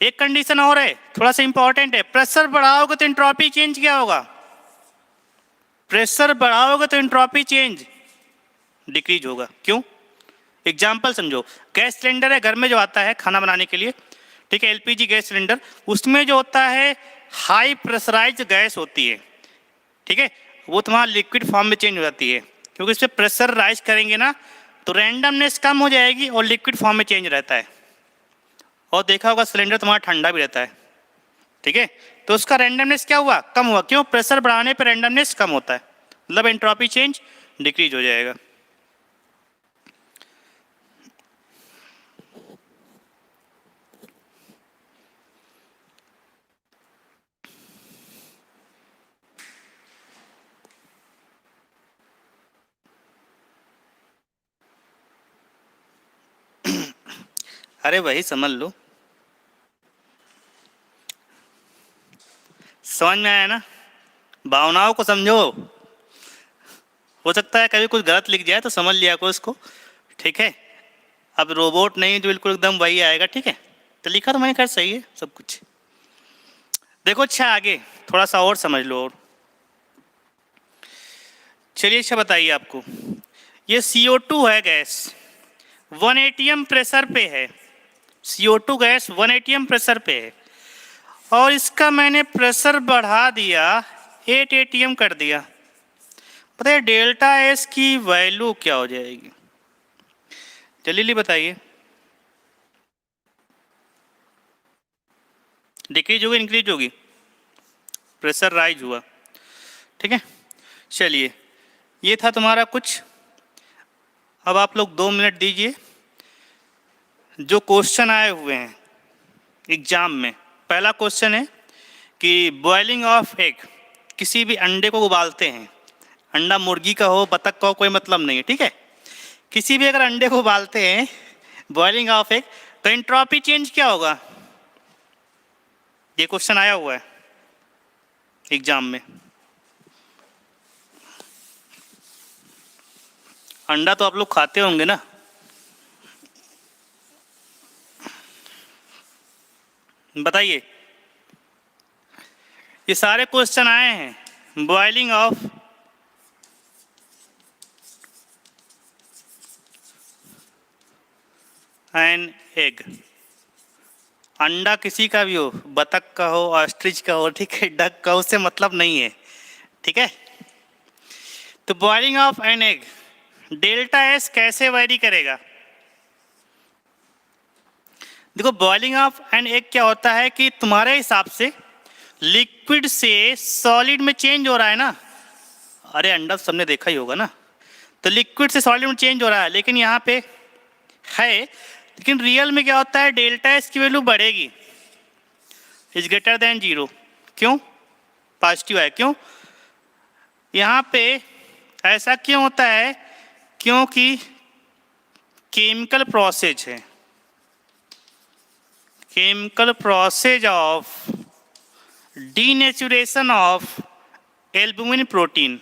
एक कंडीशन और है, थोड़ा सा इंपॉर्टेंट है, प्रेशर बढ़ाओगे तो एंट्रोपी चेंज क्या होगा, प्रेशर बढ़ाओगे तो एंट्रोपी चेंज डिक्रीज होगा, क्यों, एग्जाम्पल समझो, गैस सिलेंडर है घर में जो आता है खाना बनाने के लिए, ठीक है, एलपीजी गैस सिलेंडर, उसमें जो होता है हाई प्रेशराइज्ड गैस होती है, ठीक है, वो तुम्हारा लिक्विड फॉर्म में चेंज हो जाती है, क्योंकि इस पर प्रेशर राइज करेंगे ना तो रैंडमनेस कम हो जाएगी और लिक्विड फॉर्म में चेंज रहता है, और देखा होगा सिलेंडर तुम्हारा ठंडा भी रहता है, ठीक है, तो उसका रैंडमनेस क्या हुआ, कम हुआ, क्यों, प्रेशर बढ़ाने पर रैंडमनेस कम होता है, मतलब एंट्रोपी चेंज डिक्रीज हो जाएगा। अरे वही समझ लो, समझ में आया ना, भावनाओं को समझो, हो सकता है कभी कुछ गलत लिख जाए तो समझ लिया करो इसको, ठीक है, अब रोबोट नहीं जो बिल्कुल एकदम वही आएगा, ठीक है, तो लिखा तो मैंने खैर सही है सब कुछ। देखो अच्छा आगे थोड़ा सा और समझ लो, और चलिए अच्छा बताइए आपको, ये CO2 है गैस, 1 atm प्रेशर पे है, CO2 गैस 1 atm प्रेशर पे है, और इसका मैंने प्रेशर बढ़ा दिया 8 atm कर दिया, पता है डेल्टा एस की वैल्यू क्या हो जाएगी, जल्दी बताइए, डिक्रीज होगी इंक्रीज होगी, प्रेशर राइज हुआ, ठीक है। चलिए ये था तुम्हारा कुछ, अब आप लोग 2 मिनट दीजिए, जो क्वेश्चन आए हुए हैं एग्जाम में, पहला क्वेश्चन है कि बॉइलिंग ऑफ एग, किसी भी अंडे को उबालते हैं, अंडा मुर्गी का हो बतख का हो कोई मतलब नहीं है, ठीक है, किसी भी अगर अंडे को उबालते हैं, बॉइलिंग ऑफ एग, तो एंट्रोपी चेंज क्या होगा, ये क्वेश्चन आया हुआ है, एग्जाम में। अंडा तो आप लोग खाते होंगे ना? बताइए, ये सारे क्वेश्चन आए हैं। बॉइलिंग ऑफ एन एग, अंडा किसी का भी हो, बतख का हो, ऑस्ट्रिच का हो, ठीक है, डक का, उससे मतलब नहीं है, ठीक है। तो boiling of an egg, delta S कैसे वेरी करेगा? देखो, बॉइलिंग ऑफ एन एग क्या होता है कि तुम्हारे हिसाब से लिक्विड से सॉलिड में चेंज हो रहा है ना। अरे अंडा तो सबने देखा ही होगा ना। तो लिक्विड से सॉलिड में चेंज हो रहा है, लेकिन यहाँ पे है, लेकिन रियल में क्या होता है, डेल्टा एस की वैल्यू बढ़ेगी, इज ग्रेटर देन 0। क्यों? पॉजिटिव है। क्यों? यहाँ पे ऐसा क्यों होता है? क्योंकि केमिकल प्रोसेस है, chemical process of denaturation of albumin protein.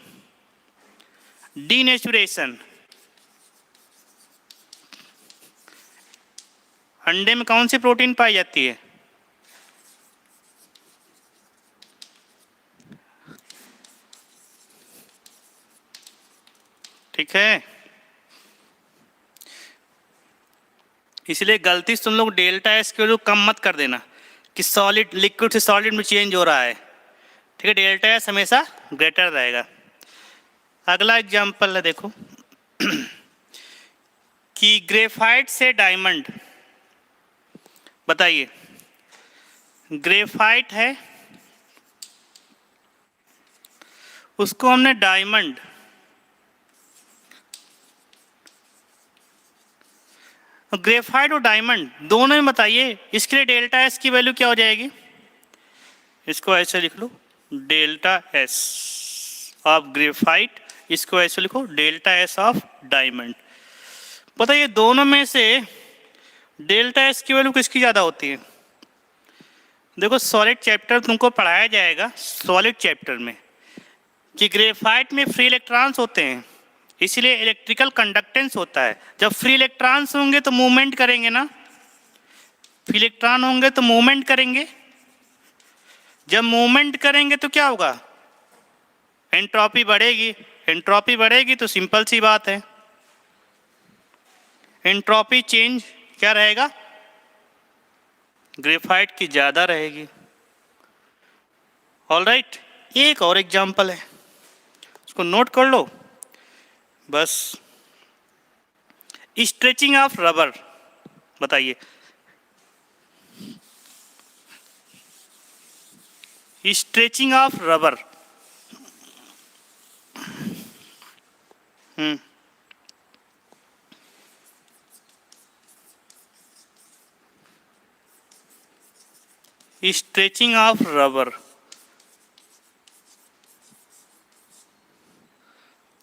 Denaturation, अंडे में कौन सी प्रोटीन पाई जाती है? ठीक है, इसलिए गलती से तुम लोग डेल्टा एस के वैल्यू कम मत कर देना कि सॉलिड लिक्विड से सॉलिड में चेंज हो रहा है, ठीक है। डेल्टा एस हमेशा ग्रेटर रहेगा। अगला एग्जांपल है, देखो कि ग्रेफाइट से डायमंड। बताइए, ग्रेफाइट है, उसको हमने डायमंड, ग्रेफाइट और डायमंड दोनों में बताइए, इसके लिए डेल्टा एस की वैल्यू क्या हो जाएगी? इसको ऐसे लिख लो, डेल्टा एस ऑफ ग्रेफाइट, इसको ऐसे लिखो, डेल्टा एस ऑफ डायमंड। बताइए दोनों में से डेल्टा एस की वैल्यू किसकी ज़्यादा होती है? देखो, सॉलिड चैप्टर तुमको पढ़ाया जाएगा, सॉलिड चैप्टर में, कि ग्रेफाइट में फ्री इलेक्ट्रॉन्स होते हैं, इसलिए इलेक्ट्रिकल कंडक्टेंस होता है। जब फ्री इलेक्ट्रॉन्स होंगे तो मूवमेंट करेंगे ना, फ्री इलेक्ट्रॉन होंगे तो मूवमेंट करेंगे। जब मूवमेंट करेंगे तो क्या होगा? एंट्रोपी बढ़ेगी। एंट्रोपी बढ़ेगी तो सिंपल सी बात है, एंट्रोपी चेंज क्या रहेगा? ग्रेफाइट की ज़्यादा रहेगी। ऑलराइट, एक और एग्जांपल है, उसको नोट कर लो बस। Stretching of rubber. बताइए, stretching of rubber, stretching of rubber,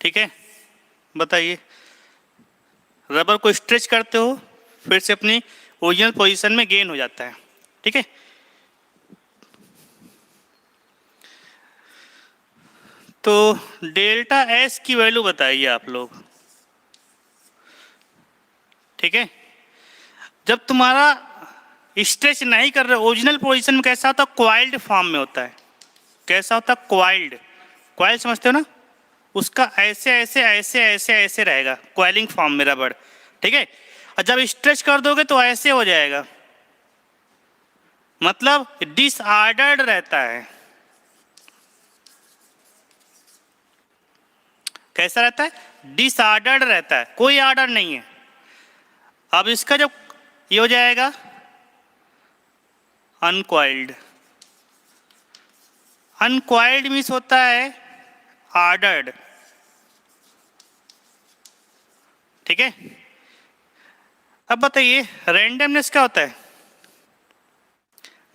ठीक है। बताइए, रबर को स्ट्रेच करते हो, फिर से अपनी ओरिजिनल पोजीशन में गेन हो जाता है, ठीक है। तो डेल्टा एस की वैल्यू बताइए आप लोग, ठीक है। जब तुम्हारा स्ट्रेच नहीं कर रहे, ओरिजिनल पोजीशन में कैसा होता है? क्वाइल्ड फॉर्म में होता है। कैसा होता है? क्वाइल्ड। क्वाइल समझते हो ना? उसका ऐसे ऐसे ऐसे ऐसे ऐसे रहेगा, क्वाइलिंग फॉर्म में रबड़, ठीक है। और जब स्ट्रेच कर दोगे तो ऐसे हो जाएगा, मतलब डिसऑर्डर्ड रहता है। कैसा रहता है? डिसऑर्डर्ड रहता है, कोई ऑर्डर नहीं है। अब इसका जब ये हो जाएगा अनकॉइल्ड। अनकॉइल्ड मीन्स होता है ऑर्डर्ड, ठीक है। अब बताइए, रैंडमनेस क्या होता है?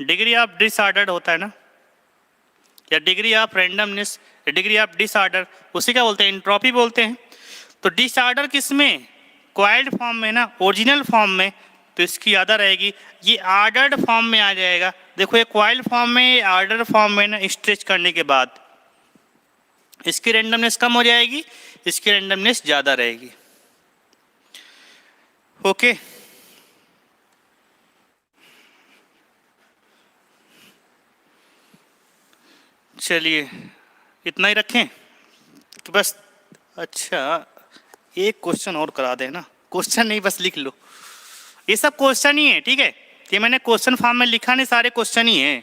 डिग्री ऑफ डिसऑर्डर्ड होता है ना, या degree of randomness, degree of disorder, उसी क्या बोलते हैं? एंट्रोपी बोलते हैं। तो डिसऑर्डर किस में? क्वाइल्ड फॉर्म में ना, ओरिजिनल फॉर्म में, तो इसकी ज़्यादा रहेगी। ये ऑर्डर्ड फॉर्म में आ जाएगा। देखो ये कॉइल फॉर्म में, ऑर्डर फॉर्म में ना स्ट्रेच करने के बाद इसकी रेंडमनेस कम हो जाएगी, इसकी रेंडमनेस ज़्यादा रहेगी। ओके, चलिए इतना ही रखें कि बस। अच्छा, एक क्वेश्चन और करा दें ना, क्वेश्चन नहीं बस लिख लो। ये सब क्वेश्चन ही है, ठीक है, ये मैंने क्वेश्चन फॉर्म में लिखा नहीं, सारे क्वेश्चन ही हैं।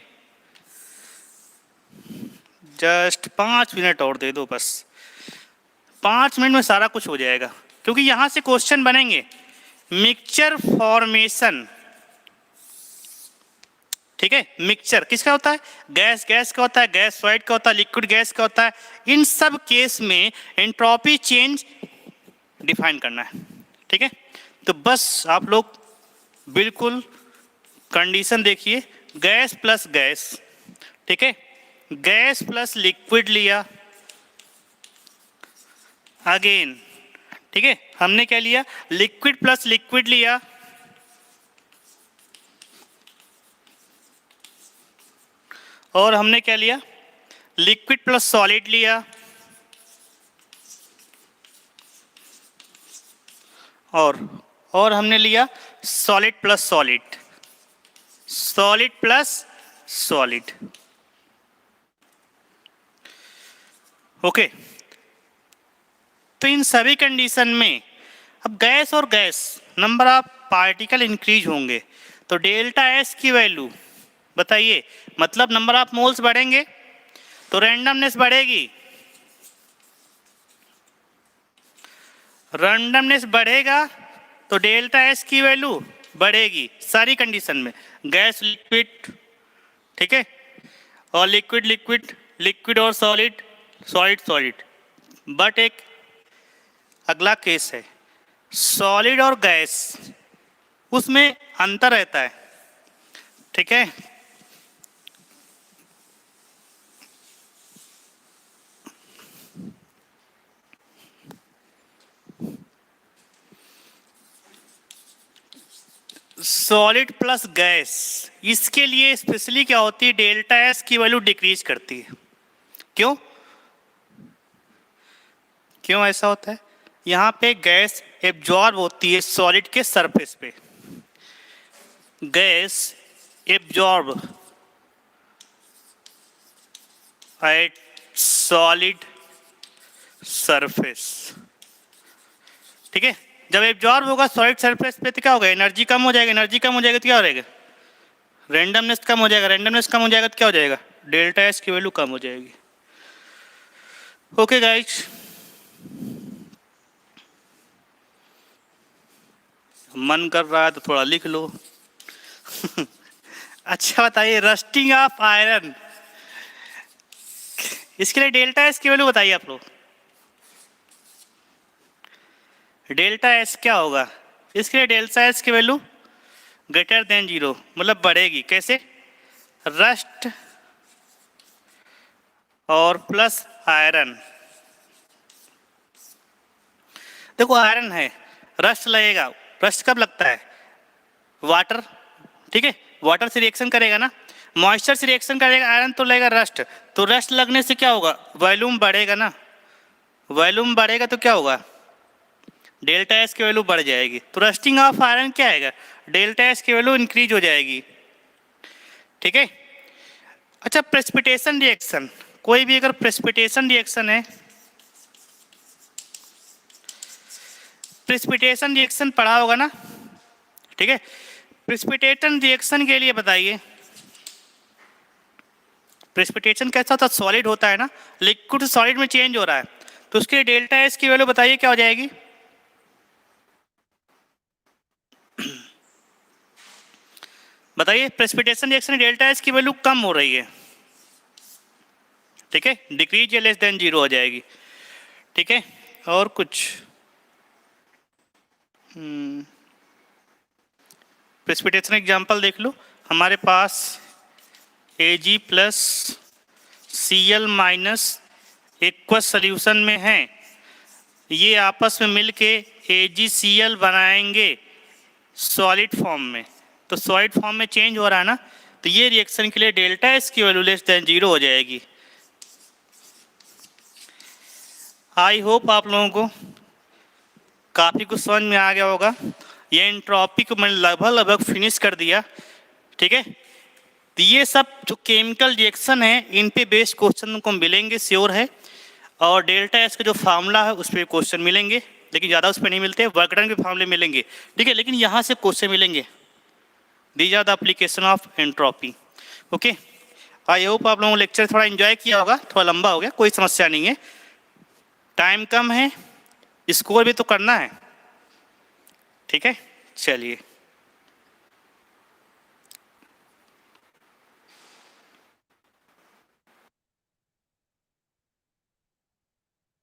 जस्ट 5 मिनट और दे दो बस, 5 मिनट में सारा कुछ हो जाएगा, क्योंकि यहाँ से क्वेश्चन बनेंगे। मिक्सचर फॉर्मेशन, ठीक है, मिक्सचर किसका होता है? गैस गैस का होता है, गैस सॉलिड का होता है, लिक्विड गैस का होता है। इन सब केस में एंट्रोपी चेंज डिफाइन करना है, ठीक है। तो बस आप लोग बिल्कुल कंडीशन देखिए, गैस प्लस गैस, ठीक है, गैस प्लस लिक्विड लिया अगेन, ठीक है, हमने क्या लिया? लिक्विड प्लस लिक्विड लिया, और हमने क्या लिया? लिक्विड प्लस सॉलिड लिया, और हमने लिया solid plus solid, solid plus solid. Okay, तो इन सभी कंडीशन में अब गैस और gas number of particle increase होंगे, तो डेल्टा एस की वैल्यू बताइए, मतलब नंबर ऑफ मोल्स बढ़ेंगे तो रैंडमनेस बढ़ेगी, रैंडमनेस बढ़ेगा तो डेल्टा एस की वैल्यू बढ़ेगी सारी कंडीशन में, गैस लिक्विड, ठीक है, और लिक्विड लिक्विड, लिक्विड और सॉलिड, सॉलिड सॉलिड। बट एक अगला केस है सॉलिड और गैस, उसमें अंतर रहता है, ठीक है। सॉलिड प्लस गैस, इसके लिए स्पेशली क्या होती है? डेल्टा एस की वैल्यू डिक्रीज करती है। क्यों क्यों ऐसा होता है? यहाँ पे गैस एब्जॉर्ब होती है सॉलिड के सरफेस पे, gas absorb at solid surface, ठीक है। जब एब्जॉर्ब होगा सॉलिड सरफेस पे तो क्या होगा? एनर्जी कम हो जाएगा, एनर्जी कम हो जाएगा तो क्या हो जाएगा? रैंडमनेस कम हो जाएगा, रैंडमनेस कम हो जाएगा तो क्या हो जाएगा? डेल्टा एस की वैल्यू कम हो जाएगी। ओके गाइस, मन कर रहा है तो थोड़ा लिख लो। अच्छा बताइए, रस्टिंग ऑफ आयरन, इसके लिए डेल्टा एस की वैल्यू बताइए आप लोग। डेल्टा एस क्या होगा? इसके लिए डेल्टा एस की वैल्यू ग्रेटर देन 0, मतलब बढ़ेगी। कैसे? रस्ट और प्लस आयरन, देखो आयरन है, रस्ट लगेगा, रस्ट कब लगता है? वाटर, ठीक है, वाटर से रिएक्शन करेगा ना, मॉइस्चर से रिएक्शन करेगा, आयरन तो लगेगा रस्ट, तो रस्ट लगने से क्या होगा? वॉल्यूम बढ़ेगा ना, वॉल्यूम बढ़ेगा तो क्या होगा? डेल्टा एस की वैल्यू बढ़ जाएगी। तो रस्टिंग ऑफ आयरन क्या आएगा? डेल्टा एस की वैल्यू इंक्रीज हो जाएगी, ठीक है। अच्छा, प्रेसिपिटेशन रिएक्शन, कोई भी अगर प्रेसिपिटेशन रिएक्शन है, प्रेसिपिटेशन रिएक्शन पढ़ा होगा ना, ठीक है। प्रेसिपिटेशन रिएक्शन के लिए बताइए, प्रेसिपिटेशन कैसा होता है? सॉलिड होता है ना, लिक्विड सॉलिड में चेंज हो रहा है, तो उसके लिए डेल्टा एस की वैल्यू बताइए क्या हो जाएगी? बताइए, प्रेसिपिटेशन रिएक्शन डेल्टा एस की वैल्यू कम हो रही है, ठीक है, डिक्रीज या लेस देन 0 हो जाएगी, ठीक है। और कुछ प्रेसिपिटेशन एग्जांपल देख लो, हमारे पास Ag plus Cl minus aqueous solution में है, ये आपस में मिलके AgCl बनाएंगे, सॉलिड फॉर्म में, तो सॉलिड फॉर्म में चेंज हो रहा है ना, तो ये रिएक्शन के लिए डेल्टा एस की वैल्यू लेस देन 0 हो जाएगी। आई होप आप लोगों को काफ़ी कुछ समझ में आ गया होगा। ये एंट्रोपी को मैंने लगभग फिनिश कर दिया, ठीक है। तो ये सब जो केमिकल रिएक्शन है इन पे बेस्ड क्वेश्चन को मिलेंगे, श्योर है। और डेल्टा एस का जो फार्मूला है उस पर क्वेश्चन मिलेंगे, लेकिन ज़्यादा उस पर नहीं मिलते, वर्क डन के फार्मूले मिलेंगे, ठीक है, लेकिन यहाँ से क्वेश्चन मिलेंगे। These are the application of entropy. Okay, I hope आप लोगों ने लेक्चर थोड़ा एंजॉय किया होगा, थोड़ा लंबा हो गया, कोई समस्या नहीं है, टाइम कम है, स्कोर भी तो करना है, ठीक है। चलिए।